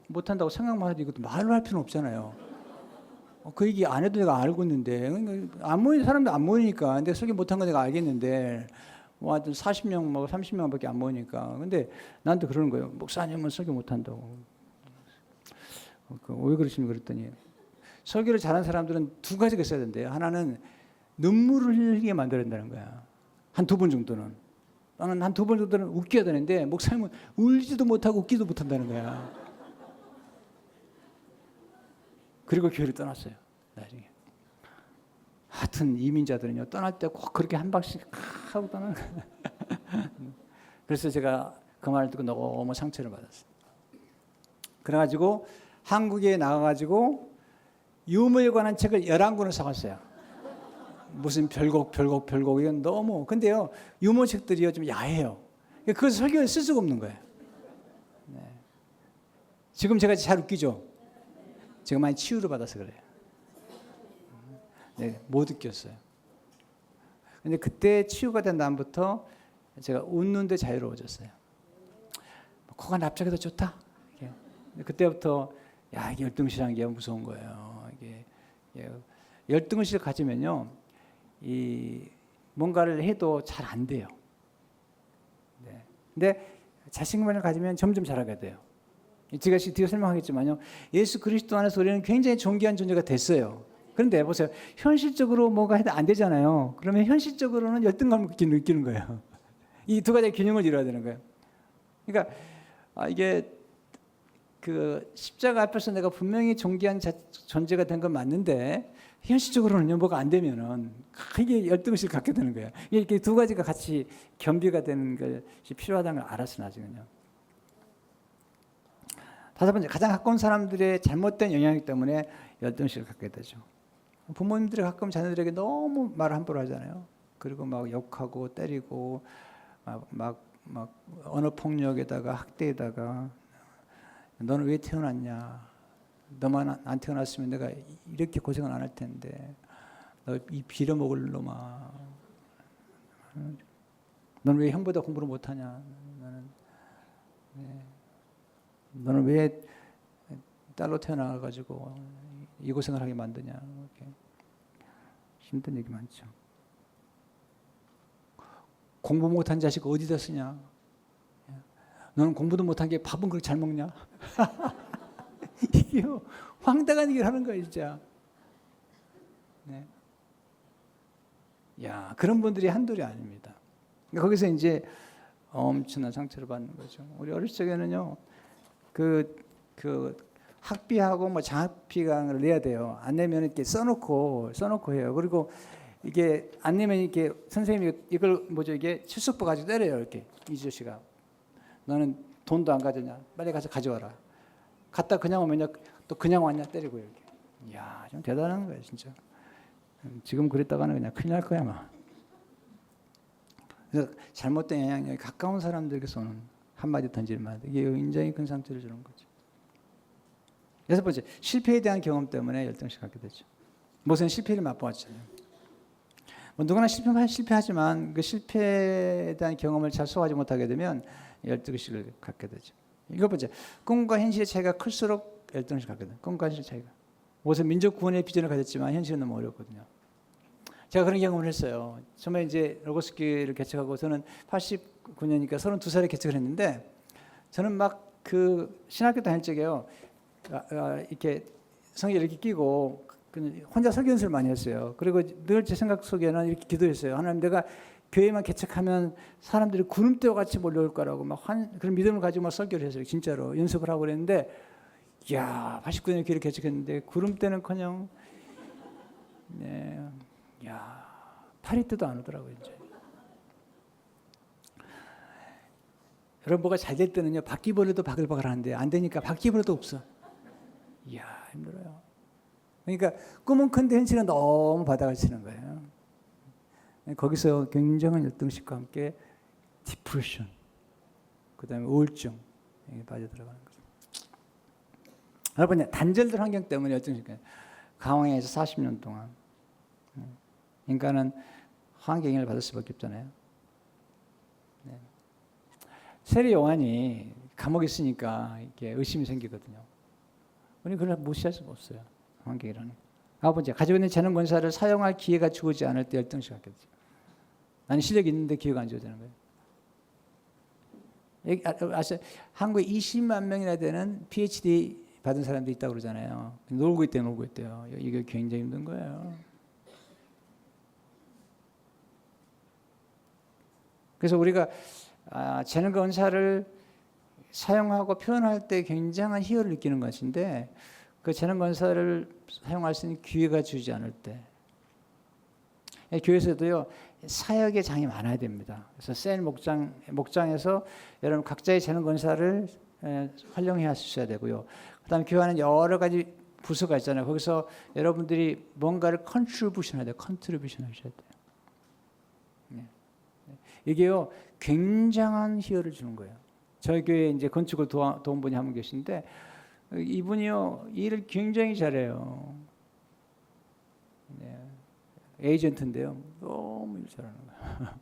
못한다고 생각만 해도 이것도 말로 할 필요는 없잖아요. 그 얘기 안 해도 내가 알고 있는데 그러니까 안 모이는 사람도 안 모이니까 근데 설교 못한 거 내가 알겠는데 뭐 하여튼 40명 뭐 30명밖에 안 모이니까 근데 나한테 그러는 거예요. 목사님은 설교 못한다고. 왜 그러시는 그랬더니 설교를 잘하는 사람들은 두 가지가 있어야 된대요. 하나는 눈물을 흘리게 만들어야 된다는 거야. 한 두 번 정도는. 나는 한 두 번 정도는 웃겨야 되는데 목사님은 울지도 못하고 웃기도 못한다는 거야. 그리고 교회를 떠났어요. 나중에. 하여튼 이민자들은요 떠날 때 꼭 그렇게 한 방씩 하고 떠나는 거예요. 그래서 제가 그 말을 듣고 너무 상처를 받았어요. 그래가지고 한국에 나가가지고 유머에 관한 책을 11권을 사왔어요. 무슨 별곡 이건 너무 근데요 유머 책들이요 좀 야해요. 그걸 설교에 쓸 수가 없는 거예요. 네. 지금 제가 잘 웃기죠? 제가 많이 치유를 받아서 그래요. 네, 못 웃겼어요. 근데 그때 치유가 된 다음부터 제가 웃는데 자유로워졌어요. 코가 납작해도 좋다. 그때부터 야 이게 열등시라는 게 무서운 거예요. 이게 열등의식을 가지면요, 이 뭔가를 해도 잘 안 돼요. 네. 근데 자신감을 가지면 점점 잘하게 돼요. 제가 뒤에 설명하겠지만요, 예수 그리스도 안에서 우리는 굉장히 존귀한 존재가 됐어요. 그런데 보세요, 현실적으로 뭐가 해도 안 되잖아요. 그러면 현실적으로는 열등감을 느끼는 거예요. 이 두 가지의 균형을 이뤄야 되는 거예요. 그러니까 이게 그 십자가 앞에서 내가 분명히 존귀한 존재가 된 건 맞는데 현실적으로는 뭐가 안 되면은 이게 열등의식을 갖게 되는 거예요. 이렇게 두 가지가 같이 겸비가 되는 것이 필요하다는 걸 알았어 나중에는요. 다섯 번째, 가장 가까운 사람들의 잘못된 영향력 때문에 열등의식을 갖게 되죠. 부모님들이 가끔 자녀들에게 너무 말을 함부로 하잖아요. 그리고 막 욕하고 때리고 막 언어 폭력에다가 학대에다가 너는 왜 태어났냐? 너만 안 태어났으면 내가 이렇게 고생을 안 할 텐데 너 이 빌어먹을 놈아. 너는 왜 형보다 공부를 못하냐? 너는 왜 딸로 태어나가지고 이 고생을 하게 만드냐? 이렇게 힘든 얘기 많죠. 공부 못한 자식 어디다 쓰냐? 너는 공부도 못한 게 밥은 그렇게 잘 먹냐? 이게 황당한 얘기를 하는 거예요, 진짜. 네. 야, 그런 분들이 한둘이 아닙니다. 그러니까 거기서 이제 엄청난 상처를 받는 거죠. 우리 어렸을 적에는요, 그 학비하고 뭐 장학비강을 내야 돼요. 안 내면 이렇게 써놓고 해요. 그리고 이게 안 내면 이렇게 선생님이 이걸 뭐죠, 이게 출석부 가지고 때려요, 이렇게 이주호 씨가. 너는 돈도 안 가져냐? 빨리 가서 가져와라. 갔다 그냥 오면요, 또 그냥 왔냐 때리고 이렇게. 이야, 좀 대단한 거예요, 진짜. 지금 그랬다가는 그냥 큰일 날 거야, 아마. 그래서 잘못된 영향력이 가까운 사람들에게서는 한마디 던질만 이게 굉장히 큰 상처를 주는 거죠. 여섯 번째, 실패에 대한 경험 때문에 열등의식을 갖게 되죠. 모세는 실패를 맛보았잖아요. 뭐 누구나 실패하지만 그 실패에 대한 경험을 잘 소화하지 못하게 되면 열등의식을 갖게 되죠. 일곱 번째, 꿈과 현실의 차이가 클수록 열등의식을 갖게 돼요. 꿈과 현실의 차이가. 모세 민족 구원의 비전을 가졌지만 현실은 너무 어렵거든요. 제가 그런 경험을 했어요. 처음에 이제 로고스교회를 개척하고 저는 89년이니까 32살에 개척을 했는데 저는 막 그 신학교 다닐 적에요. 이렇게 성경 이렇게 끼고 혼자 설교 연습을 많이 했어요. 그리고 늘 제 생각 속에는 이렇게 기도했어요. 하나님, 내가 교회만 개척하면 사람들이 구름대와 같이 몰려올 거라고 막 그런 믿음을 가지고 막 설교를 했어요. 진짜로 연습을 하고 그랬는데, 이야, 89년에 교회를 개척했는데 구름대는커녕, 네, 야, 파리떼도 안 오더라고요. 이제. 여러분, 뭐가 잘 될 때는요, 바퀴벌레도 바글바글 하는데 안 되니까 바퀴벌레도 없어. 이야, 힘들어요. 그러니까 꿈은 큰데 현실은 너무 바닥을 치는 거예요. 거기서 굉장한 열등식과 함께 디프레션, 그다음에 우울증 빠져들어가는 거죠. 여러분, 단절된 환경 때문에 열등식, 강황에서 40년 동안 인간은 환경 영향을 받을 수밖에 없잖아요. 네. 세례 요한이 감옥에 있으니까 이렇게 의심이 생기거든요. 우리 그걸 무시할 수가 없어요. 환경이라는. 아버지, 가지고 있는 재능 권사를 사용할 기회가 주어지지 않을 때 열등식 갖게 되죠. 나는 실력이 있는데 기회가 안 주어지는 거예요. 한국에 20만 명이나 되는 PhD 받은 사람도 있다고 그러잖아요. 놀고 있대요. 이게 굉장히 힘든 거예요. 그래서 우리가 재능 권사를 사용하고 표현할 때 굉장한 희열을 느끼는 것인데, 그 재능 권사를 사용할 수 있는 기회가 주지 않을 때, 교회에서도요 사역의 장이 많아야 됩니다. 그래서 셀 목장에서 여러분 각자의 재능 권사를 활용해 하셔야 되고요. 그다음에 교회 안에 여러 가지 부서가 있잖아요. 거기서 여러분들이 뭔가를 컨트리뷰션 해야 돼요. 컨트리뷰션 하셔야 돼요. 네. 이게요 굉장한 희열을 주는 거예요. 저희 교회에 이제 건축을 도운 분이 한 분 계신데, 이분이요 일을 굉장히 잘해요. 네. 에이전트인데요, 너무 일 잘하는 거예요.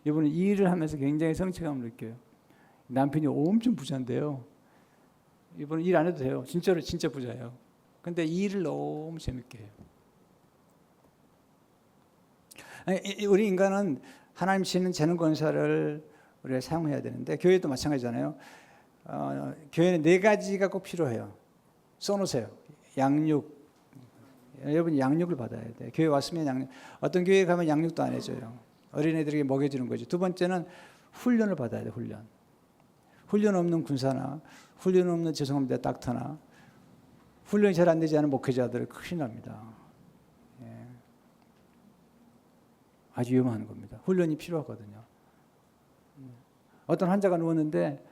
이분은 일을 하면서 굉장히 성취감을 느껴요. 남편이 엄청 부자인데요, 이분은 일 안 해도 돼요. 진짜로 진짜 부자예요. 근데 일을 너무 재밌게 해요. 우리 인간은 하나님 주시는 재능 권사를 우리가 사용해야 되는데, 교회도 마찬가지잖아요. 교회는 4가지가 꼭 필요해요. 써놓으세요. 양육. 여러분 양육을 받아야 돼요. 교회 왔으면 양육. 어떤 교회에 가면 양육도 안 해줘요. 어린애들에게 먹여주는 거죠. 두 번째는 훈련을 받아야 돼요. 훈련 없는 군사나 훈련 없는, 죄송합니다, 닥터나 훈련이 잘 안 되지 않은 목회자들은 큰일 납니다. 예. 아주 위험한 겁니다. 훈련이 필요하거든요. 어떤 환자가 누웠는데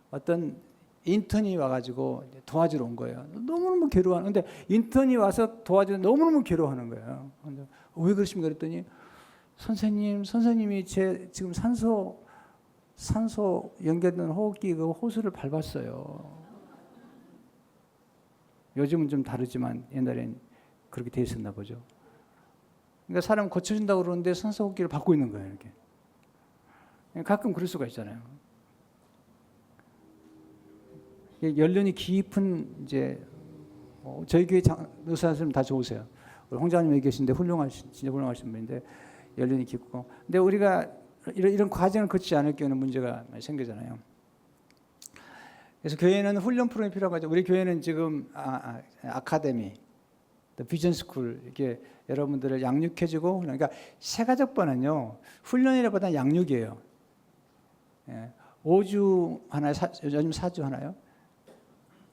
어떤 인턴이 와가지고 도와주러 온 거예요. 너무너무 괴로워하는. 근데 인턴이 와서 도와주는 너무너무 괴로워하는 거예요. 왜 그러십니까? 그랬더니 선생님이 제 지금 산소 연결된 호흡기 그 호수를 밟았어요. 요즘은 좀 다르지만 옛날엔 그렇게 돼 있었나 보죠. 그러니까 사람 고쳐준다고 그러는데 산소 호흡기를 밟고 있는 거예요. 이렇게. 가끔 그럴 수가 있잖아요. 연륜이 깊은 이제 저희 교회 의사 선생님 다 좋으세요. 우리 홍장님 여기 계신데 진짜 훌륭하신 분인데 연륜이 깊고. 근데 우리가 이런 과정을 거치지 않을 경우는 문제가 많이 생기잖아요. 그래서 교회는 훈련 프로그램이 필요하죠. 우리 교회는 지금 아카데미, 비전 스쿨, 이렇게 여러분들을 양육해주고, 그러니까 새가족반은요 훈련이라보다는 양육이에요. 예, 5주 하나요? 요즘 4주 하나요?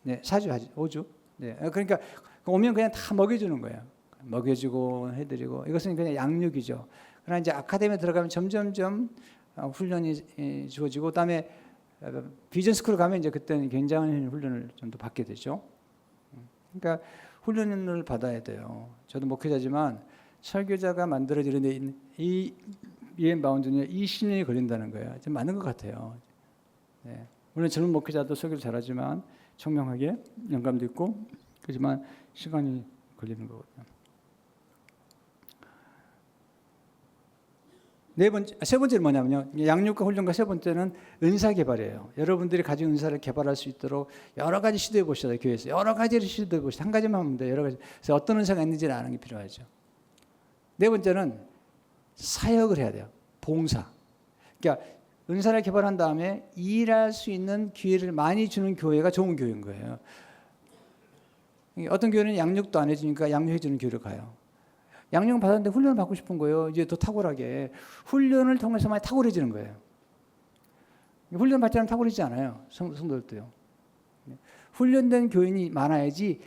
네, 4주 하죠. 5주. 네, 그러니까 오면 그냥 다 먹여주는 거예요. 먹여주고 해드리고, 이것은 그냥 양육이죠. 그러나 이제 아카데미에 들어가면 점점점 훈련이 주어지고, 그다음에 비전 스쿨 가면 이제 그때는 굉장한 훈련을 좀 더 받게 되죠. 그러니까 훈련을 받아야 돼요. 저도 목회자지만 설교자가 만들어지는데 이 EM 바운드는 20년이 걸린다는 거예요. 좀 많은 것 같아요. 네. 물론 젊은 목회자도 설교를 잘하지만 청명하게 영감도 있고, 그렇지만 시간이 걸리는 거거든요. 세 번째는 뭐냐면요, 양육과 훈련과 세 번째는 은사 개발이에요. 여러분들이 가진 은사를 개발할 수 있도록 여러 가지 시도해 보셔야 돼요. 교회에서 여러 가지를 시도해 보셔야 돼요. 한 가지만 하면 돼요. 여러 가지. 그래서 어떤 은사가 있는지를 아는 게 필요하죠. 네 번째는 사역을 해야 돼요. 봉사. 그러니까 은사를 개발한 다음에 일할 수 있는 기회를 많이 주는 교회가 좋은 교회인 거예요. 어떤 교회는 양육도 안 해주니까 양육해 주는 교회로 가요. 양육 받았는데 훈련을 받고 싶은 거예요. 이제 더 탁월하게. 훈련을 통해서만 탁월해지는 거예요. 훈련 받지 않으면 탁월해지지 않아요. 성도들도요. 훈련된 교인이 많아야지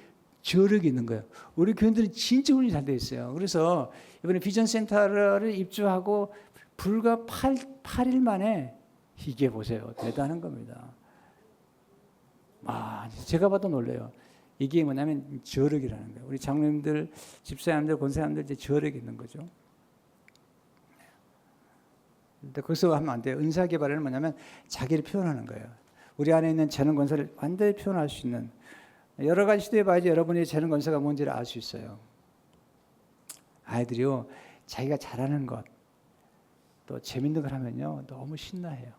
저력이 있는 거예요. 우리 교인들은 진짜 훈련이 잘 돼 있어요. 그래서 이번에 비전 센터를 입주하고 불과 8일 만에 이게 보세요. 대단한 겁니다. 제가 봐도 놀래요. 이게 뭐냐면 저력이라는 거예요. 우리 장로님들, 집사님들, 권사님들 이제 저력이 있는 거죠. 근데 거기서 하면 안 돼요. 은사 개발은 뭐냐면 자기를 표현하는 거예요. 우리 안에 있는 재능 권세를 완전히 표현할 수 있는, 여러 가지 시도해 봐야지 여러분이 재능 권세가 뭔지를 알 수 있어요. 아이들이요, 자기가 잘하는 것, 또 재밌는 걸 하면요, 너무 신나해요.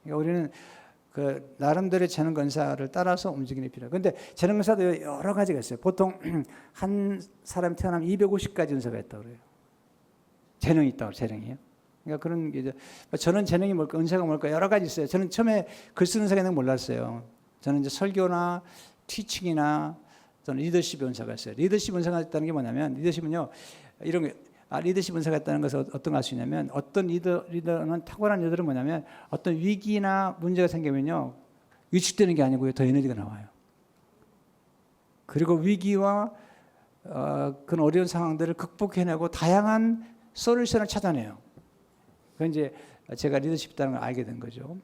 그러니까 우리는 그 나름대로의 재능 권사를 따라서 움직이는 필요해요. 그런데 재능 권사도 여러 가지가 있어요. 보통 한 사람이 태어나면 250가지 은사가 있다고 그래요. 재능이 있다고, 재능이요. 그러니까 그런 게 이제, 저는 재능이 뭘까, 은사가 뭘까, 여러 가지 있어요. 저는 처음에 글 쓰는 은사가 있는 걸 몰랐어요. 저는 이제 설교나 티칭이나 또는 리더십 은사가 있어요. 리더십 은사가 있다는 게 뭐냐면, 리더십은요, 이런 게, 리더십 은사가 있다는 것은 어떤 거 알 수 있냐면, 어떤 리더는 탁월한 리더는 뭐냐면, 어떤 위기나 문제가 생기면요, 위축되는 게 아니고요, 더 에너지가 나와요. 그리고 위기와 그런 어려운 상황들을 극복해내고 다양한 솔루션을 찾아내요. 그건 이제 제가 리더십 있다는 걸 알게 된 거죠.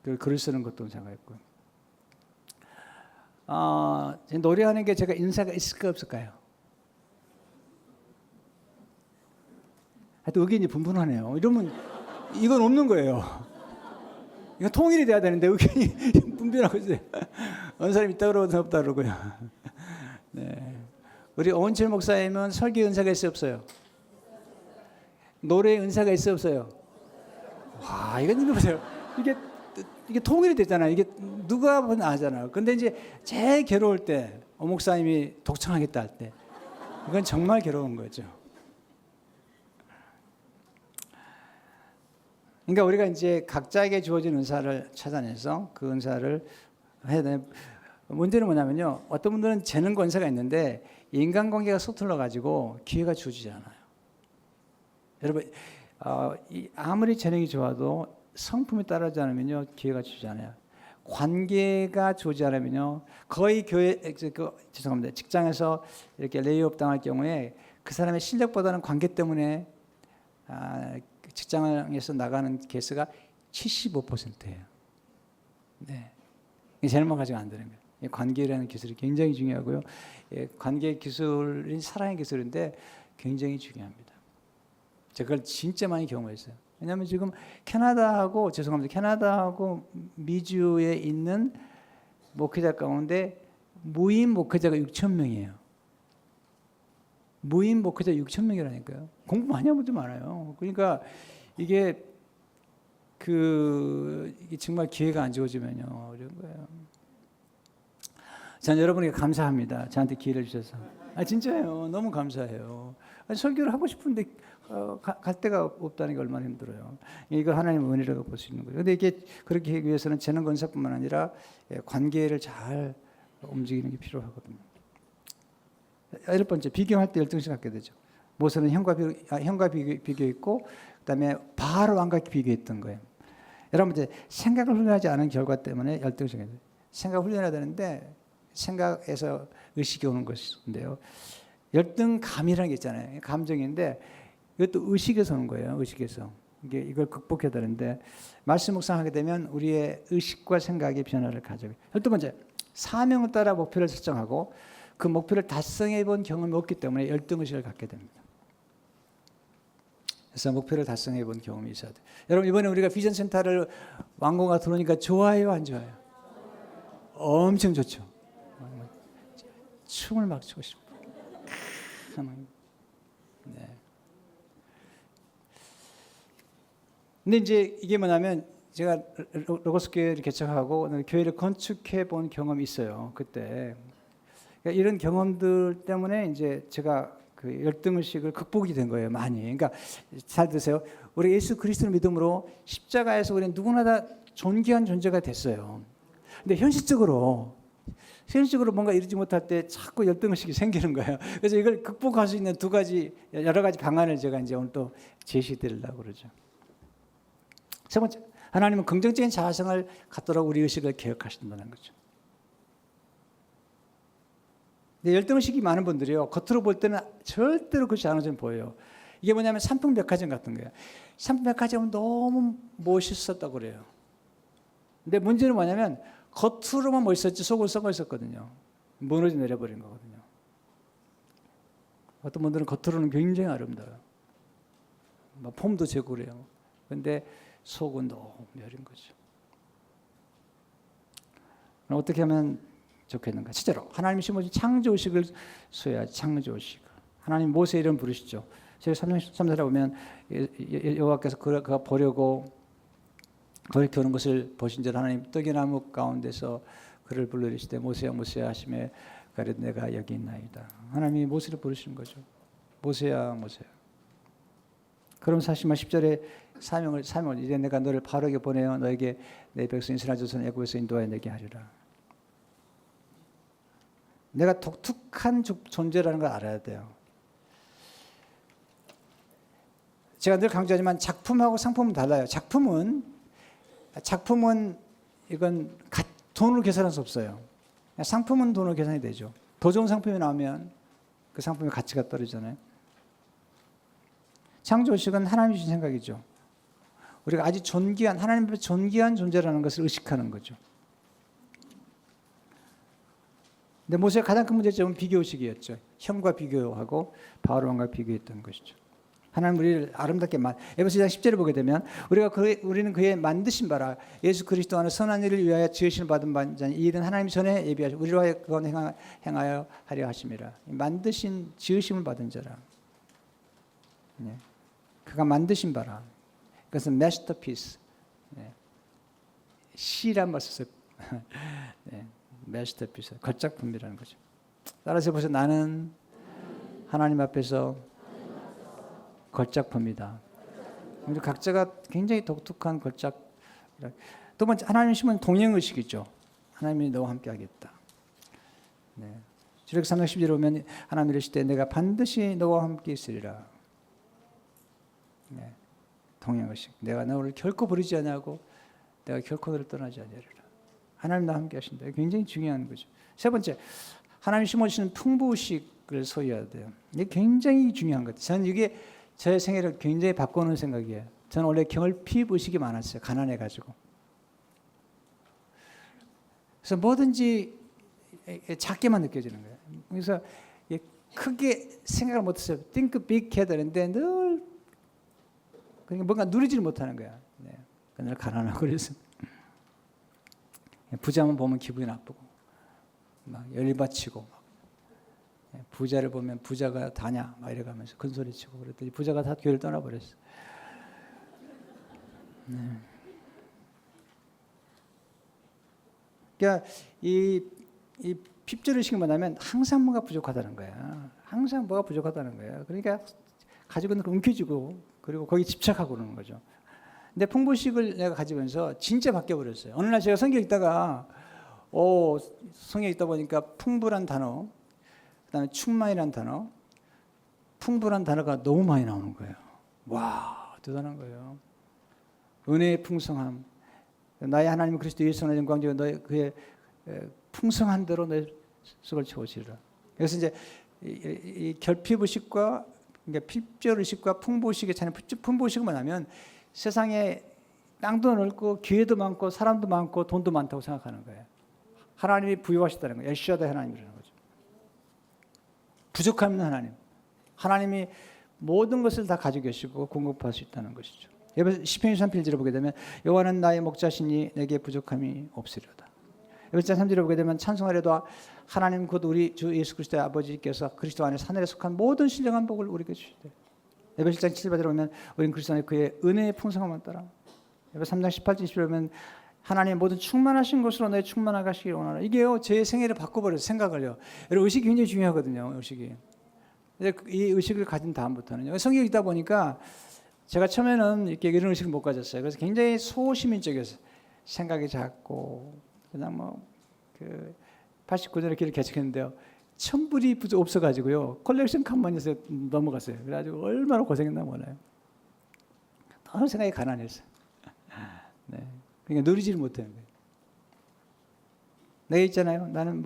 그 글을 쓰는 것도 은사가 있고. 노래하는 게 제가 인사가 있을까 없을까요? 하여튼 의견이 분분하네요. 이러면 이건 없는 거예요. 이건 통일이 돼야 되는데 의견이 분분하고 있어요. 어느 사람이 있다 그러고 없다 그러고요. 네. 우리 오은철 목사님은 설교 은사가 있어요 없어요? 노래 은사가 있어요 없어요? 와, 이건 이거 보세요. 이게 통일이 되잖아요. 이게 누가 보면 아잖아요. 근데 이제 제일 괴로울 때, 오 목사님이 독청하겠다 할 때, 이건 정말 괴로운 거죠. 그러니까 우리가 이제 각자에게 주어진 은사를 찾아내서 그 은사를 해야 되는, 문제는 뭐냐면요, 어떤 분들은 재능 권세가 있는데 인간관계가 서툴러 가지고 기회가 주어지지 않아요. 여러분, 아무리 재능이 좋아도 성품이 따르지 않으면요, 기회가 주지 않아요. 관계가 주어지지 않으면요, 거의 죄송합니다, 직장에서 이렇게 레이업 당할 경우에 그 사람의 실력보다는 관계 때문에 직장에서 나가는 케이스가 75%예요. 네, 재능만 가지고 안 되는 거예요. 관계라는 기술이 굉장히 중요하고요. 관계 기술은 사랑의 기술인데 굉장히 중요합니다. 제가 그걸 진짜 많이 경험했어요. 왜냐하면 지금 캐나다하고 미주에 있는 목회자 가운데 무임 목회자가 6,000명이에요. 무임 목회자 6,000명이라니까요. 공부 많이 한 분들 많아요. 그러니까 이게 정말 기회가 안 주어지면요, 어려운 거예요. 저는 여러분에게 감사합니다. 저한테 기회를 주셔서. 진짜예요. 너무 감사해요. 설교를 하고 싶은데 갈 데가 없다는 게 얼마나 힘들어요. 이거 하나님의 은혜라고 볼 수 있는 거예요. 근데 이게 그렇게 하기 위해서는 재능 권사뿐만 아니라 관계를 잘 움직이는 게 필요하거든요. 8번째, 비교할 때 열등식 갖게 되죠. 모세는 형과 비교했고, 그다음에 바알 왕과 비교했던 거예요. 여러분, 이제 생각을 훈련하지 않은 결과 때문에 열등식이 돼요. 생각 훈련해야 되는데 생각에서 의식이 오는 것인데요. 열등감이라는 게 있잖아요. 감정인데 이것도 의식에서 오는 거예요. 의식에서. 이걸 극복해야 되는데, 말씀 묵상하게 되면 우리의 의식과 생각의 변화를 가져요. 12번째, 사명을 따라 목표를 설정하고 그 목표를 달성해 본 경험이 없기 때문에 열등의식을 갖게 됩니다. 그래서 목표를 달성해 본 경험이 있어야 돼요. 여러분, 이번에 우리가 비전 센터를 완공가 들어오니까 좋아요, 안 좋아요? 엄청 좋죠. 춤을 막 추고 싶어요. 네. 근데 이제 이게 뭐냐면, 제가 로고스 교회를 개척하고 교회를 건축해 본 경험이 있어요. 그때. 그러니까 이런 경험들 때문에 이제 제가 그 열등의식을 극복이 된 거예요, 많이. 그러니까 잘 드세요. 우리 예수 그리스도를 믿음으로 십자가에서 우리는 누구나 다 존귀한 존재가 됐어요. 근데 현실적으로 뭔가 이루지 못할 때 자꾸 열등의식이 생기는 거예요. 그래서 이걸 극복할 수 있는 여러 가지 방안을 제가 이제 오늘 또 제시드리려고 그러죠. 세 번째, 하나님은 긍정적인 자아성을 갖도록 우리 의식을 개혁하신다는 거죠. 근데 열등의식이 많은 분들이요, 겉으로 볼 때는 절대로 그렇지 않은 점 보여요. 이게 뭐냐면 삼풍백화점 같은 거예요. 삼풍백화점은 너무 멋있었다고 그래요. 근데 문제는 뭐냐면 겉으로만 멋있었지 속으로 썩어 있었거든요. 무너져 내려버린 거거든요. 어떤 분들은 겉으로는 굉장히 아름다워요. 막 폼도 재고 그래요. 근데 속은 너무 여린 거죠. 어떻게 하면 좋겠는가? 실제로 하나님이 심어준 창조의식을 소유하지. 창조의식. 하나님 모세 이름 부르시죠. 제가 3절에 보면 여호와께서 그가 보려고 돌이켜오는 것을 보신즉 하나님 떡이나무 가운데서 그를 불러이르시되 모세야 모세야 하시매 가로되 내가 여기 있나이다. 하나님이 모세를 부르시는 거죠. 모세야 모세야. 그럼 사실 10절에 사명을 이제 내가 너를 바로에게 보내어 너에게 내 백성 이스라엘 자손 애굽에서 인도하여 내게 하리라. 내가 독특한 존재라는 걸 알아야 돼요. 제가 늘 강조하지만 작품하고 상품은 달라요. 작품은 이건 돈으로 계산할 수 없어요. 상품은 돈으로 계산이 되죠. 더 좋은 상품이 나오면 그 상품의 가치가 떨어지잖아요. 창조의식은 하나님이 주신 생각이죠. 우리가 아주 존귀한 하나님 앞에 존귀한 존재라는 것을 의식하는 거죠. 근데 모세의 가장 큰 문제점은 비교의식이었죠. 형과 비교하고 바울 왕과 비교했던 것이죠. 하나님 우리를 아름답게 에베소 2장 10절을 보게 되면 우리는 그의 만드신 바라 예수 그리스도 안에 선한 일을 위하여 지으심을 받은 바니 이 일은 하나님 전에 예비하시고 우리로 하여 그건 행하여 하려 하심이라. 만드신 지으심을 받은 자라. 네. 그가 만드신 바라. 그것은 masterpiece. 네. 시란 말 썼어요. 네. masterpiece. 걸작품이라는 거죠. 따라서 보세요. 나는 하나님 앞에서 걸작품이다. 각자가 굉장히 독특한 걸작. 두 번째 하나님 심은 동행의식이죠. 하나님이 너와 함께 하겠다. 네. 주력 3장 10절에 보면 하나님 이르시되 내가 반드시 너와 함께 있으리라. 네. 동행의식. 내가 너를 결코 버리지 아니하고 내가 결코 너를 떠나지 아니하리라. 하나님 나와 함께 하신다. 굉장히 중요한 거죠. 세 번째, 하나님 심어주시는 풍부의식을 소유해야 돼요. 이게 굉장히 중요한 것 같아요. 저는 이게 제 생애를 굉장히 바꾸는 생각이에요. 저는 원래 결핍 의식이 많았어요. 가난해가지고. 그래서 뭐든지 작게만 느껴지는 거예요. 그래서 크게 생각을 못했어요. Think big 해야 되는데 늘 그러니까 뭔가 누리지를 못하는 거야. 네. 늘 가난하고 그래서 부자만 보면 기분이 나쁘고 막 열받치고 부자를 보면 부자가 다냐 막 이래가면서 큰 소리치고 그랬더니 부자가 다 교회를 떠나버렸어. 네. 그러니까 이 핍절의식을 만나면 항상 뭐가 부족하다는 거야. 항상 뭐가 부족하다는 거야. 그러니까 가지고 있는 걸 움켜쥐고 그리고 거기 집착하고 그러는 거죠. 근데 풍부의식을 내가 가지면서 진짜 바뀌어버렸어요. 어느 날 제가 성경 읽다가 성경 읽다 보니까 풍부란 단어, 그 다음에 충만이란 단어, 풍부란 단어가 너무 많이 나오는 거예요. 와, 대단한 거예요. 은혜의 풍성함, 나의 하나님 그리스도 예수의 영광 중에 너의 그의 풍성한 대로 내 속을 채우시리라. 그래서 이제 이 결핍의식과 그러니까 필절의식과 풍부의식의 차이는 풍부의식만 하면 세상에 땅도 넓고 기회도 많고 사람도 많고 돈도 많다고 생각하는 거예요. 하나님이 부유하시다는 거예요. 엘샤다이 하나님이라는 거죠. 부족함 있는 하나님. 하나님이 모든 것을 다 가지고 계시고 공급할 수 있다는 것이죠. 시편 23편을 보게 되면 여호와는 나의 목자시니 내게 부족함이 없으리로다. 에베소 3절에 보게 되면 찬송하려도 하나님 곧 우리 주 예수 그리스도의 아버지께서 그리스도 안에 하늘에 속한 모든 신령한 복을 우리에게 주시되 에베소 1장 7절에 보면 우리는 그리스도 안에 그의 은혜의 풍성함을 따라 에베소 3장 18절 20절에 보면 하나님의 모든 충만하신 것으로 너의 충만하게 하시기를 원하노라. 이게요 제 생애를 바꿔버려서 생각을요. 여러분 의식이 굉장히 중요하거든요. 의식이. 이 의식을 가진 다음부터는요. 성경 읽다 보니까 제가 처음에는 이렇게 이런 의식을 못 가졌어요. 그래서 굉장히 소시민적이었어요. 생각이 작고 그냥 89년에 길을 개척했는데요. 천불이 없어가지고요. 컬렉션 칸만 해서 넘어갔어요. 그래가지고 얼마나 고생했나 몰라요. 너무 생각이 가난했어요. 네. 그러니까 누리지를 못하는 거예요. 내가 있잖아요. 나는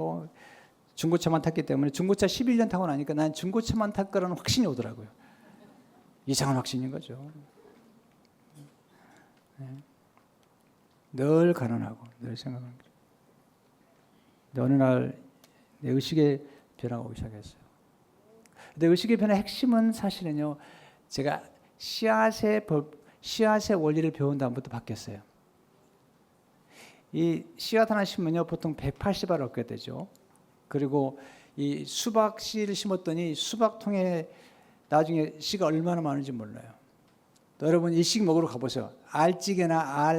중고차만 탔기 때문에 중고차 11년 타고 나니까 난 중고차만 탈 거라는 확신이 오더라고요. 이상한 확신인 거죠. 네. 늘 가난하고 늘 생각하는 거죠. 근데 어느 날 내 의식의 변화가 오기 시작했어요. 근데 의식의 변화의 핵심은 사실은요, 제가 씨앗의 원리를 배운 다음부터 바뀌었어요. 이 씨앗 하나 심으면요, 보통 180알 얻게 되죠. 그리고 이 수박 씨를 심었더니 수박통에 나중에 씨가 얼마나 많은지 몰라요. 또 여러분 일식 먹으러 가보세요. 알찌개나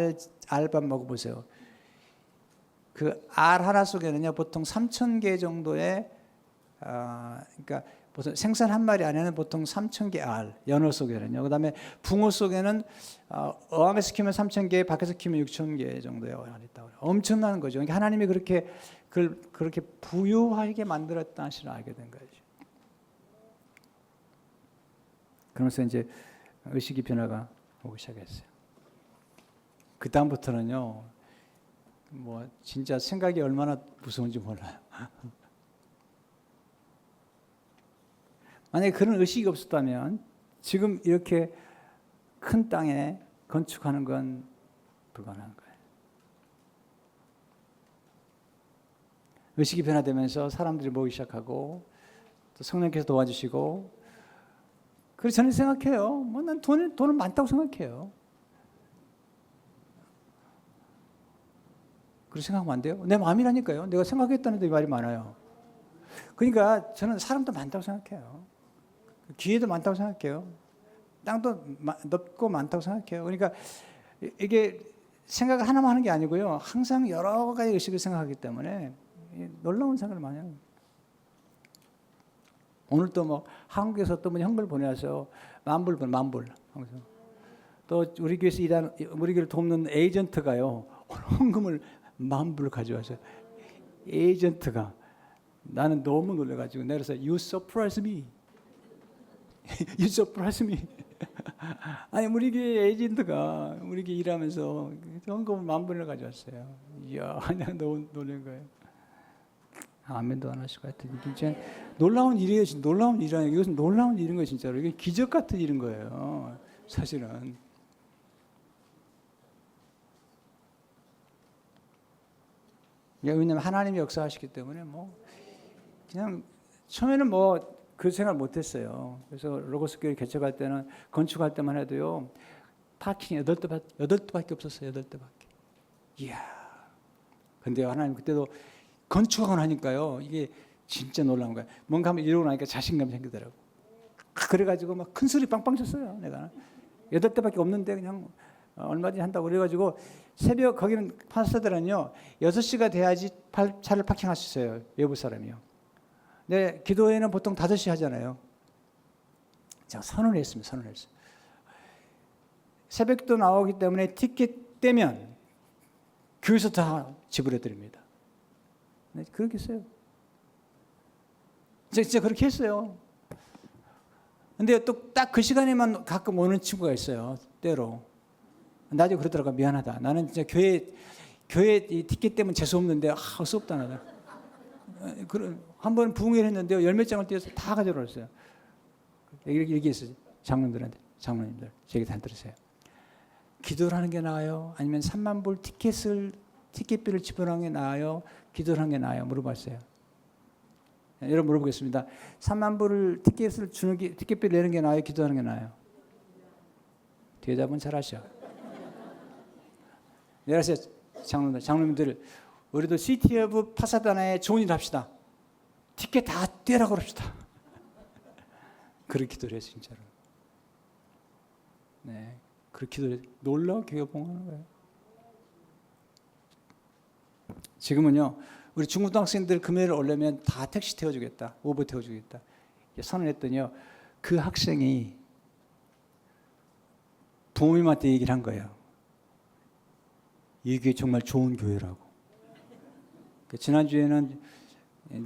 알밥 먹어보세요. 그 알 하나 속에는요, 보통 3,000개 정도의 그러니까 보통 생선 한 마리 안에는 보통 3,000개 알, 연어 속에는요. 그다음에 붕어 속에는 어항에서 키우면 3,000개, 밖에서 키우면 6,000개 정도의 알이 있다고 해요. 엄청난 거죠. 그러니까 하나님이 그렇게 부유하게 만들었다는 사실을 알게 된 거죠. 그러면서 이제 의식의 변화가 오기 시작했어요. 그 다음부터는요, 뭐 진짜 생각이 얼마나 무서운지 몰라요. 만약에 그런 의식이 없었다면 지금 이렇게 큰 땅에 건축하는 건 불가능한 거예요. 의식이 변화되면서 사람들이 모이기 시작하고 또 성령께서 도와주시고, 그래서 저는 생각해요. 뭐 난 돈은 많다고 생각해요. 그렇게 생각하면 안 돼요? 내 마음이라니까요. 내가 생각했다는데 말이 많아요. 그러니까 저는 사람도 많다고 생각해요. 기회도 많다고 생각해요. 땅도 넓고 많다고 생각해요. 그러니까 이게 생각을 하나만 하는 게 아니고요, 항상 여러 가지 의식을 생각하기 때문에 놀라운 생각을 많이 해요. 오늘 또 뭐 한국에서 또 뭐 현금을 보내서 만불. 또 우리 교회에서 우리 교회를 돕는 에이전트가요, 헌금을 10,000불 가져와서, 에이전트가, 나는 너무 놀라가지고 내가 그래서 You surprise me. You surprise me. 아니 우리 교회 에이전트가 우리 교회 일하면서 헌금을 10,000불을 가져왔어요. 이야, 내가 너무 놀란 거예요. 아멘도 안 하실 것 같아요. 진짜 놀라운 일이에요. 진짜 놀라운 일이에요. 이것은 놀라운 일인 거예요, 진짜로. 이게 기적 같은 일인 거예요, 사실은. 왜냐하면 하나님이 역사하시기 때문에 뭐 그냥 처음에는 뭐 그 생각 못했어요. 그래서 로고스 교회 개척할 때는, 건축할 때만 해도요, 파킹이 8대밖에 없었어요. 8대밖에. 이야. 근데 하나님 그때도 건축하고 나니까요, 이게 진짜 놀라운 거예요. 뭔가 한번 이러고 나니까 자신감이 생기더라고. 그래가지고 막 큰 소리 빵빵 쳤어요. 내가 8대밖에 없는데 그냥 얼마든지 한다고 그래가지고, 새벽, 거기는 파스터들은요 6시가 돼야지 차를 파킹할 수 있어요, 외부 사람이요. 네, 기도회는 보통 5시 하잖아요. 제가 선언을 했습니다. 새벽도 나오기 때문에 티켓 떼면 교회에서 다 지불해 드립니다. 네, 그렇게 했어요. 진짜 그렇게 했어요. 근데 또 딱 그 시간에만 가끔 오는 친구가 있어요, 때로. 나중에 그러더라고. 미안하다. 나는 진짜 교회 이 티켓 때문에 재수 없는데 할 수 없다 나다. 한 번 부흥회를 했는데요, 10몇 장을 띄어서 다 가져왔어요. 이렇게 얘기했어요, 장로님들한테. 장로님들, 제 얘기 다 들으세요. 기도를 하는 게 나아요? 아니면 30,000불 티켓비를 지불하는 게 나아요? 기도를 하는 게 나아요? 물어봤어요. 여러분 물어보겠습니다. 30,000불을 티켓비를 내는 게 나아요? 기도하는 게 나아요? 대답은 잘하셔. 내가세요, 장로님들, 우리도 시티 오브 파사다나에 좋은 일 합시다. 티켓 다 떼라고 그럽시다. 그렇게 기도를 했어요, 진짜로. 네, 그렇게 기도를 했어요. 놀라워 교회가 봉하는 거예요. 지금은요, 우리 중고등학생들 금요일에 오려면 다 택시 태워주겠다, 우버 태워주겠다 선언했더니요, 그 학생이 부모님한테 얘기를 한 거예요. 이 교회 정말 좋은 교회라고. 지난주에는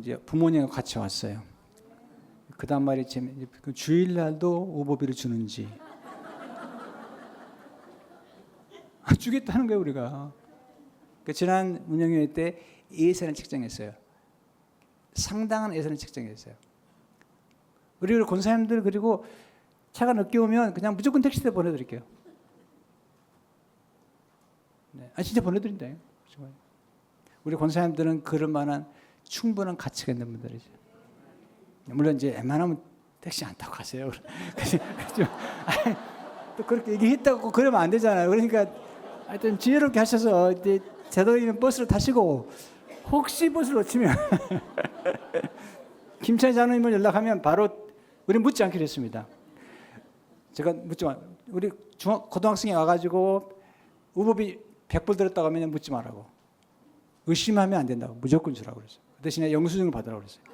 이제 부모님과 같이 왔어요. 그 다음 말이 주일날도 우버비를 주는지. 주겠다는 거예요, 우리가. 지난 운영회 때 예산을 책정했어요. 상당한 예산을 책정했어요. 우리 권사님들, 그리고 차가 늦게 오면 그냥 무조건 택시대 보내드릴게요. 네. 진짜 보내드린다. 우리 권사님들은 그럴 만한 충분한 가치가 있는 분들이죠. 물론 이제 웬만하면 택시 안 타고 가세요. 또 그렇게 얘기했다고 그러면 안 되잖아요. 그러니까 하여튼 지혜롭게 하셔서 이제 되도록이면 버스를 타시고 혹시 버스를 놓치면 김찬희 장로님을 연락하면 바로 우리 묻지 않기로 했습니다. 제가 묻지만 우리 고등학생이 와가지고 우법이 100불 들었다고 하면 묻지 말라고. 의심하면 안 된다고. 무조건 주라고 그랬어요. 그 대신에 영수증을 받으라고 그랬어요.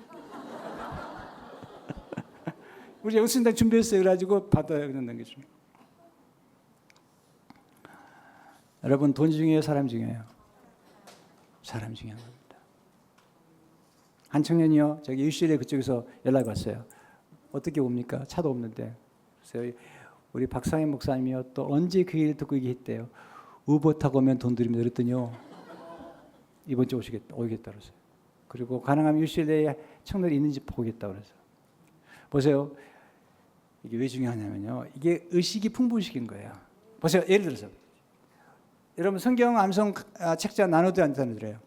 우리 영수증 다 준비했어요. 그래가지고 받아야 그냥 넘겨줍니다. 여러분 돈 중요해요? 사람 중요해요? 사람 중요한 겁니다. 한 청년이요. 저기 UCLA 그쪽에서 연락이 왔어요. 어떻게 옵니까? 차도 없는데. 그래서 우리 박상현 목사님이요. 또 언제 그 얘기를 듣고 얘기했대요. 우버 타고 오면 돈 드립니다. 그랬더니요. 이번 주에 오겠다 그랬어요. 그리고 가능하면 UCLA에 청년이 있는지 보겠다 그랬어요. 보세요. 이게 왜 중요하냐면요. 이게 의식이 풍부의식인 거예요. 보세요. 예를 들어서 여러분 성경 암송 책자 나눠드려요.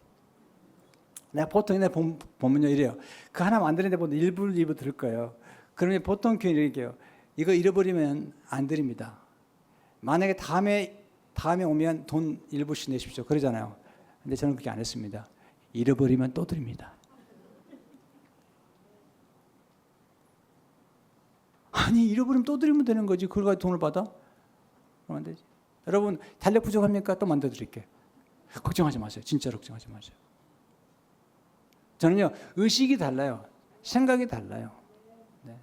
내가 보통 보면요 이래요. 그 하나 만드는데 보면 일부 들을 거예요. 그러면 보통 교회는 이렇게 해요. 이거 잃어버리면 안 드립니다. 만약에 다음에 오면 돈 일부씩 내십시오. 그러잖아요. 근데 저는 그렇게 안 했습니다. 잃어버리면 또 드립니다. 아니 잃어버리면 또 드리면 되는 거지. 그걸 가지고 돈을 받아? 그러면 안 되지. 여러분 달력 부족합니까? 또 만들어 드릴게요. 걱정하지 마세요. 진짜로 걱정하지 마세요. 저는요 의식이 달라요. 생각이 달라요. 네.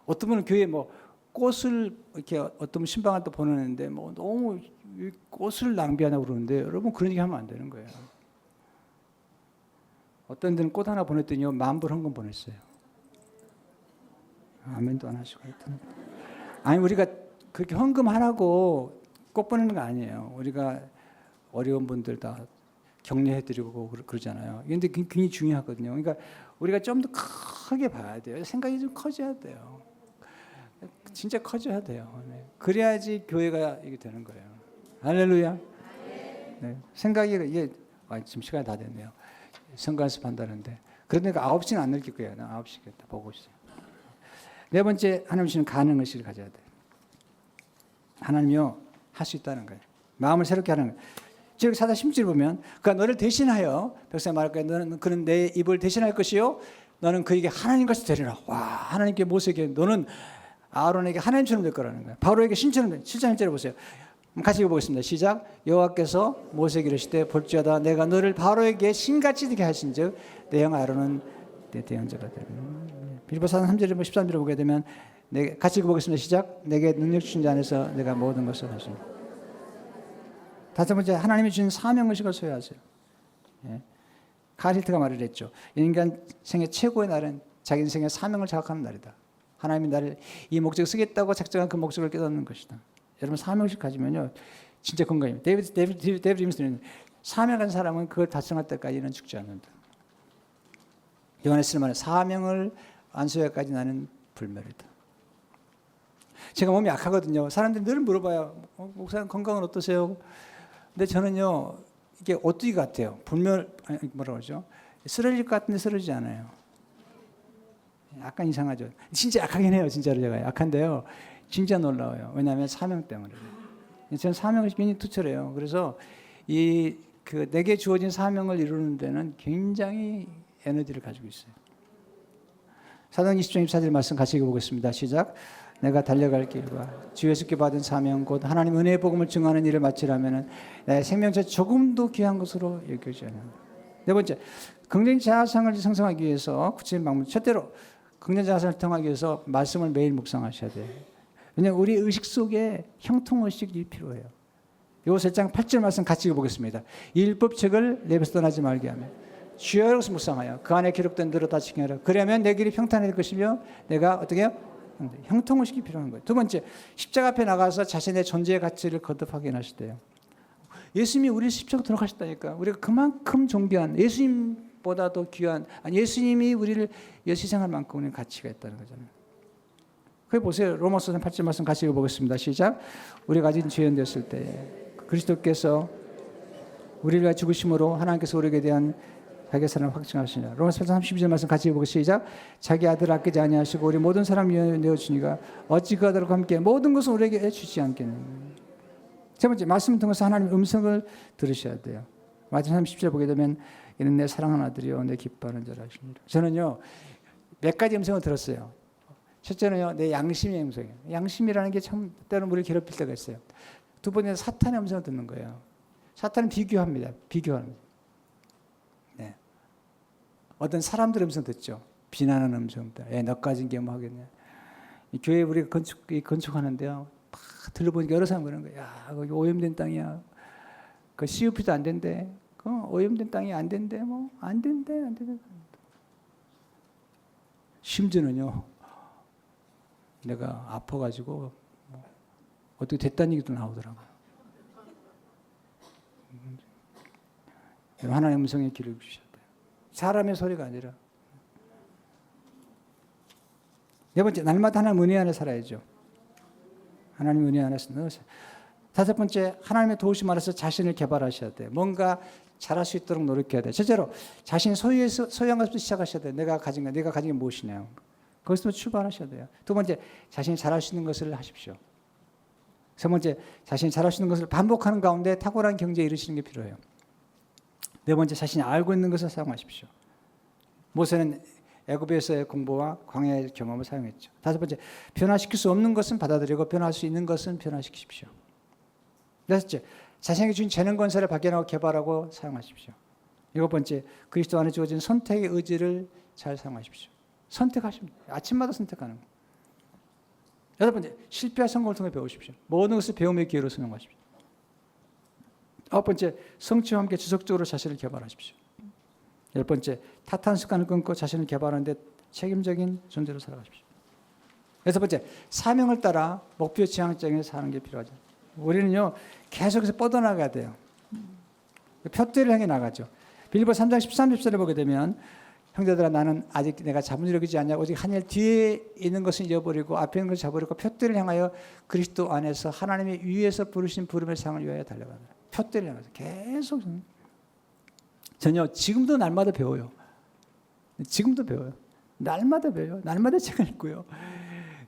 어떤 분은 교회에 뭐 꽃을 이렇게 어떤 분 신방할 때 보내는데 뭐 너무 꽃을 낭비하냐고 그러는데 여러분 그런 얘기 하면 안 되는 거예요. 어떤 데는 꽃 하나 보냈더니요 10,000불 헌금 보냈어요. 아멘도 안 하시고 하여튼. 아니 우리가 그렇게 헌금하라고 꽃 보내는 거 아니에요. 우리가 어려운 분들 다 격려해드리고 그러잖아요. 그런데 굉장히 중요하거든요. 그러니까 우리가 좀 더 크게 봐야 돼요. 생각이 좀 커져야 돼요. 진짜 커져야 돼요. 네. 그래야지 교회가 이게 되는 거예요. 할렐루야. 네. 생각이 이게 지금 시간이 다 됐네요. 성가 연습한다는데 그러니까 9시는 안 느낄 거예요. 9시 다 보고 있어요. 네 번째 하나님 주시는 가능 의식을 가져야 돼요. 하나님이요 할 수 있다는 거예요. 마음을 새롭게 하는 거예요. 지금 사다 10절 보면 그가 너를 대신하여 백성이 말할 거야. 너는 그는 내 입을 대신할 것이요 너는 그에게 하나님같이 되리라. 와 하나님께 모세에게 너는 아론에게 하나님처럼 될 거라는 거예요. 바로에게 신처럼 될. 7장 1절에 보세요. 같이 읽어보겠습니다. 시작. 여호와께서 모세에게 이르시되 볼지어다 내가 너를 바로에게 신같이 되게 하신즉 내 형 아론은 내 대언자가 되리라. 빌립보서 3절에 13절에 보게 되면 같이 읽어보겠습니다. 시작. 내게 능력 주신 자 안에서 내가 모든 것을 하십니다. 다섯 번째 하나님이 주신 사명의식을 소유하세요. 예. 카리트가 말을 했죠. 인간 생애 최고의 날은 자기 인생의 사명을 자각하는 날이다. 하나님이 나를 이 목적을 쓰겠다고 작정한 그 목적을 깨닫는 것이다. 여러분 사명의식 가지면요 진짜 건강입니다. 데이비드 림스는 사명한 사람은 그걸 달성할 때까지는 죽지 않는다. 요한에서 말하는 사명을 안수해까지 나는 불멸이다. 제가 몸이 약하거든요. 사람들이 늘 물어봐요. 목사님 건강은 어떠세요? 근데 저는요 이게 오뚜기 같아요. 뭐라고 그러죠? 쓰러질 것 같은데 쓰러지지 않아요. 약간 이상하죠. 진짜 약하긴 해요. 진짜로 제가 약한데요. 진짜 놀라워요. 왜냐하면 사명 때문에. 저는 사명을 굉장히 투철해요. 그래서 내게 주어진 사명을 이루는 데는 굉장히 에너지를 가지고 있어요. 사도행 20장 24절 말씀 같이 읽어보겠습니다. 시작. 내가 달려갈 길과 주 예수께 받은 사명 곧 하나님 은혜의 복음을 증거하는 일을 마치려면 내 생명체 조금도 귀한 것으로 여겨지지 않는다. 네 번째, 긍정 자아상을 생성하기 위해서 구체적인 방법. 첫째로 긍정 자아상을 통하기 위해서 말씀을 매일 묵상하셔야 돼요. 왜냐하면 우리 의식 속에 형통의식이 필요해요. 요 3장 8절 말씀 같이 읽어보겠습니다. 이 율법책을 내 입에서 떠나지 말게 하며 주여 여기서 묵상하여 그 안에 기록된 대로 다 지켜라. 그러면 내 길이 평탄해질 것이며 내가 어떻게 해요? 형통의식이 필요한 거예요. 두 번째, 십자가 앞에 나가서 자신의 존재의 가치를 거듭 확인하시대요. 예수님이 우리 십자가 돌아가셨다니까. 우리가 그만큼 존귀한 예수님보다도 귀한 예수님이 우리를 희생할 만큼 우리는 가치가 있다는 거잖아요. 그래 보세요. 로마서 8절 말씀 같이 읽어보겠습니다. 시작. 우리가 아직 죄인 되었을 때 그리스도께서 우리를 위하여 죽으심으로 하나님께서 우리에게 대한 자기 사랑을 확증하시냐. 로마서 8장 32절 말씀 같이 읽어보고 시작. 자기 아들 아끼지 아니하시고 우리 모든 사람 위하여 내어주니가 어찌 그 아들과 함께 모든 것을 우리에게 주지 않겠느냐. 세 번째, 말씀을 통해서 하나님의 음성을 들으셔야 돼요. 마지막 30절 보게 되면 이는 내 사랑하는 아들이요 내 기뻐하는 자라 하십니다. 저는요 몇 가지 음성을 들었어요. 첫째는요 내 양심의 음성이에요. 양심이라는 게 참 때로는 우리를 괴롭힐 때가 있어요. 두 번째는 사탄의 음성을 듣는 거예요. 사탄은 비교합니다. 비교합니다. 네. 어떤 사람들의 음성 듣죠. 비난하는 음성들. 너까진 게 뭐 하겠냐. 이 교회 우리가 건축하는데요. 막 들러보니까 여러 사람 그러는 거예요. 야, 거기 오염된 땅이야. 그 CUP도 안 된대. 그 오염된 땅이 안 된대. 뭐 안 된대. 안 된대. 심지어는요. 내가 아파가지고 뭐 어떻게 됐다는 얘기도 나오더라고요. 하나님의 음성에 귀를 주셔야 돼요. 사람의 소리가 아니라. 네 번째, 날마다 하나님 은혜 안에 살아야죠. 하나님 은혜 안에서 넣으세요. 다섯 번째, 하나님의 도우심 안에서 자신을 개발하셔야 돼요. 뭔가 잘할 수 있도록 노력해야 돼요. 첫째로 자신 소유한 것부터 시작하셔야 돼요. 내가 가진 게 무엇이냐. 거기서 출발하셔야 돼요. 두 번째, 자신이 잘할 수 있는 것을 하십시오. 세 번째, 자신이 잘할 수 있는 것을 반복하는 가운데 탁월한 경지에 이르시는 게 필요해요. 네 번째, 자신이 알고 있는 것을 사용하십시오. 모세는 애굽에서의 공부와 광야의 경험을 사용했죠. 다섯 번째, 변화시킬 수 없는 것은 받아들이고 변화할 수 있는 것은 변화시키십시오. 여섯째, 자신에게 주신 재능 권세를 발견하고 개발하고 사용하십시오. 일곱 번째, 그리스도 안에 주어진 선택의 의지를 잘 사용하십시오. 선택하십니다. 아침마다 선택하는 거. 여덟 번째, 실패와 성공을 통해 배우십시오. 모든 것을 배움의 기회로 사용하십시오. 아홉 번째, 성취와 함께 지속적으로 자신을 개발하십시오. 열 번째, 타탄 습관을 끊고 자신을 개발하는 데 책임적인 존재로 살아가십시오. 여섯 번째, 사명을 따라 목표 지향적인 사는 게 필요하죠. 우리는요 계속해서 뻗어나가야 돼요. 표대를 향해 나가죠. 빌립보 3장 13, 14절을 보게 되면 형제들아 나는 아직 내가 잡은 일 여기지 않냐 오직 한 일 뒤에 있는 것은 잃어버리고 앞에 있는 것을 잡으려고 표대를 향하여 그리스도 안에서 하나님의 위에서 부르신 부름의 상을 위하여 달려가다. 표대를 향해서 계속 전혀 지금도 날마다 배워요. 지금도 배워요. 날마다 배워요. 날마다 책을 읽고요.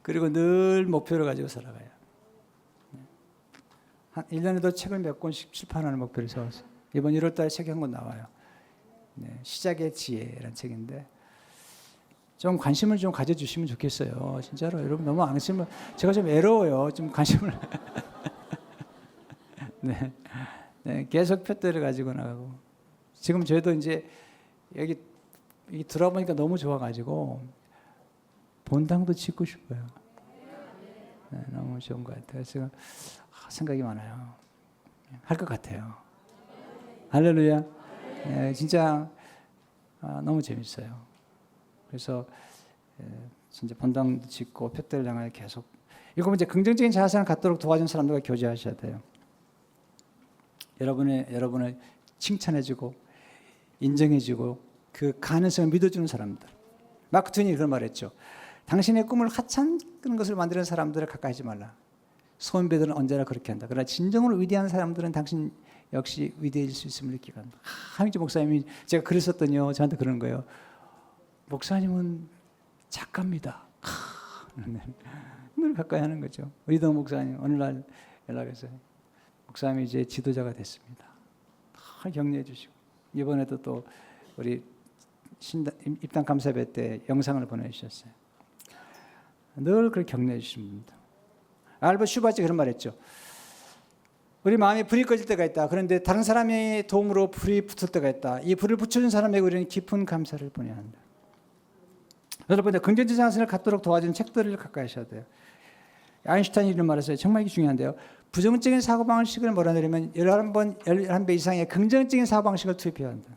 그리고 늘 목표를 가지고 살아가요. 한 1년에도 책을 몇 권씩 출판하는 목표를 세웠어요. 이번 1월 달에 책이 한 권 나와요. 네, 시작의 지혜라는 책인데 좀 관심을 좀 가져주시면 좋겠어요. 진짜로 여러분 너무 안심을 제가 좀 외로워요. 좀 관심을 네, 네, 계속 표대를 가지고 나가고 지금 저희도 이제 여기 들어보니까 너무 좋아가지고 본당도 짓고 싶어요. 네, 너무 좋은 것 같아요. 그래서 생각이 많아요. 할 것 같아요. 할렐루야. 네, 진짜 너무 재밌어요. 그래서 진짜 본당도 짓고 표대를 향하여 계속. 일곱 번째, 긍정적인 자아상을 갖도록 도와준 사람들과 교제하셔야 돼요. 여러분을 칭찬해주고 인정해주고 그 가능성을 믿어주는 사람들. 마크 트윈이 그런 말했죠. 당신의 꿈을 하찮은 것을 만드는 사람들을 가까이 하지 말라. 소인배들은 언제나 그렇게 한다. 그러나 진정으로 위대한 사람들은 당신 역시 위대해질 수 있음을 느끼게 한다. 하민주 목사님이 제가 글을 썼더니요. 저한테 그러는 거예요. 목사님은 작가입니다. 늘 가까이 하는 거죠. 의동 목사님 어느 날 연락해서 목사님이 이제 지도자가 됐습니다. 격려해 주시고 이번에도 또 우리 입당 감사회 때 영상을 보내주셨어요. 늘 그렇게 격려해 주시는 분입니다. 알버트 슈바츠 그런 말 했죠. 우리 마음에 불이 꺼질 때가 있다. 그런데 다른 사람의 도움으로 불이 붙을 때가 있다. 이 불을 붙여준 사람에게 우리는 깊은 감사를 보내야 한다. 여러분, 긍정적 자아를 갖도록 도와주는 책들을 가까이 하셔야 돼요. 아인슈타인이 이런 말을 했어요. 정말 이게 중요한데요. 부정적인 사고방식을 몰아내려면 11배 이상의 긍정적인 사고방식을 투입해야 한다.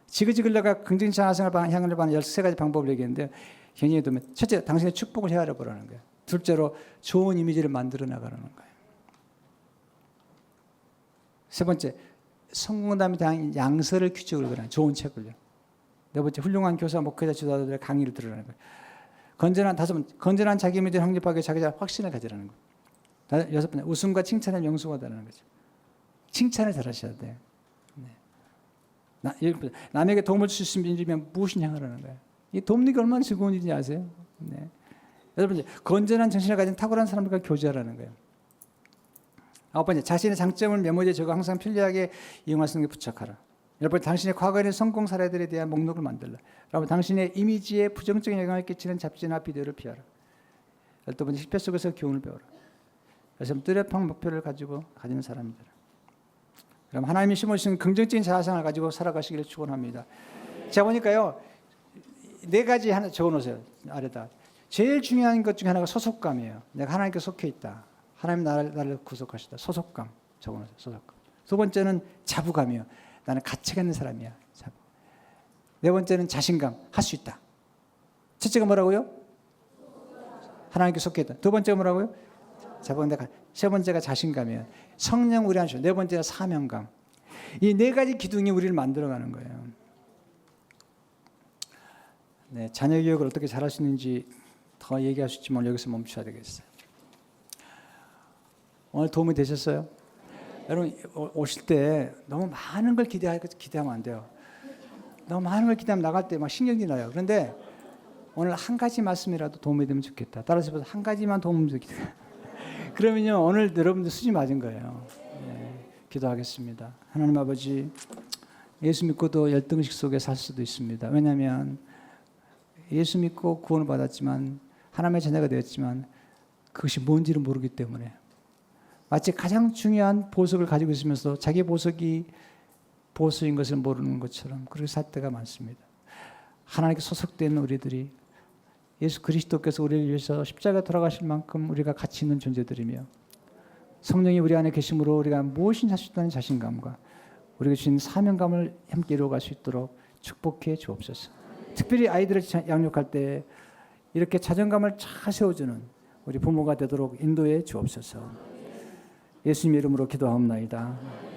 지그지글러가 긍정적 자아생활 향을 받는 13가지 방법을 얘기했는데요. 굉장히 도움이 첫째, 당신의 축복을 헤아려 보라는 거예요. 둘째로 좋은 이미지를 만들어 나가는 거예요. 세 번째, 성공담에 대한 양서를 규칙을 그려요. 좋은 책을요. 네 번째, 훌륭한 교사, 목회자, 지도자들의 강의를 들으라는 거예요. 다섯 번째, 건전한 자기 이미지를 확립하기 위해 자기자 확신을 가지라는 거예요. 여섯 번째, 웃음과 칭찬을 영수하다는 거죠. 칭찬을 잘하셔야 돼요. 네. 남에게 도움을 줄 수 있는 일이면 무엇이 향하라는 거예요. 이 돕는 게 얼마나 즐거운 일인지 아세요? 네. 여러분, 건전한 정신을 가진 탁월한 사람들과 교제하라는 거예요. 9번째, 자신의 장점을 메모지에 적어 항상 편리하게 이용할 수 있는 게 부착하라. 여러분, 당신의 과거의 성공 사례들에 대한 목록을 만들라. 여러분, 당신의 이미지에 부정적인 영향을 끼치는 잡지나 비디오를 피하라. 12번째, 실패 속에서 교훈을 배워라. 그래서 뚜렷한 목표를 가지고 가지는 사람입니다. 그럼 하나님이 심어주신 긍정적인 자아상을 가지고 살아가시기를 축원합니다. 제가 보니까요, 4가지 하나 적어놓으세요. 아래다. 제일 중요한 것 중에 하나가 소속감이에요. 내가 하나님께 속해 있다. 하나님 나를 구속하시다. 소속감 적어놓으세요. 소속감. 두 번째는 자부감이에요. 나는 가치가 있는 사람이야. 자부. 4번째는 자신감. 할 수 있다. 첫째가 뭐라고요? 하나님께 속해 있다. 두 번째가 뭐라고요? 자부감. 세 번째가 자신감이에요. 성령 우리 안에. 4번째가 사명감. 이 4가지 기둥이 우리를 만들어가는 거예요. 네, 자녀 교육을 어떻게 잘할 수 있는지 더 얘기할 수 있지만 여기서 멈춰야 되겠어요. 오늘 도움이 되셨어요? 여러분, 오실 때 너무 많은 걸 기대하면 안 돼요. 너무 많은 걸 기대하면 나갈 때 막 신경이 나요. 그런데 오늘 한 가지 말씀이라도 도움이 되면 좋겠다. 따라서 한 가지만 도움이 되면 좋겠다. 그러면요, 오늘 여러분들 수지 맞은 거예요. 네, 기도하겠습니다. 하나님 아버지, 예수 믿고도 열등식 속에 살 수도 있습니다. 왜냐하면 예수 믿고 구원을 받았지만 하나님의 자녀가 되었지만 그것이 뭔지를 모르기 때문에 마치 가장 중요한 보석을 가지고 있으면서 자기 보석이 보석인 것을 모르는 것처럼 그렇게 살 때가 많습니다. 하나님께 소속된 우리들이 예수 그리스도께서 우리를 위해서 십자가에 돌아가실 만큼 우리가 가치 있는 존재들이며 성령이 우리 안에 계심으로 우리가 무엇인지 할 수 있다는 자신감과 우리가 주신 사명감을 함께 이루어갈 수 있도록 축복해 주옵소서. 특별히 아이들을 양육할 때 이렇게 자존감을 잘 세워주는 우리 부모가 되도록 인도해 주옵소서. 예수님의 이름으로 기도하옵나이다.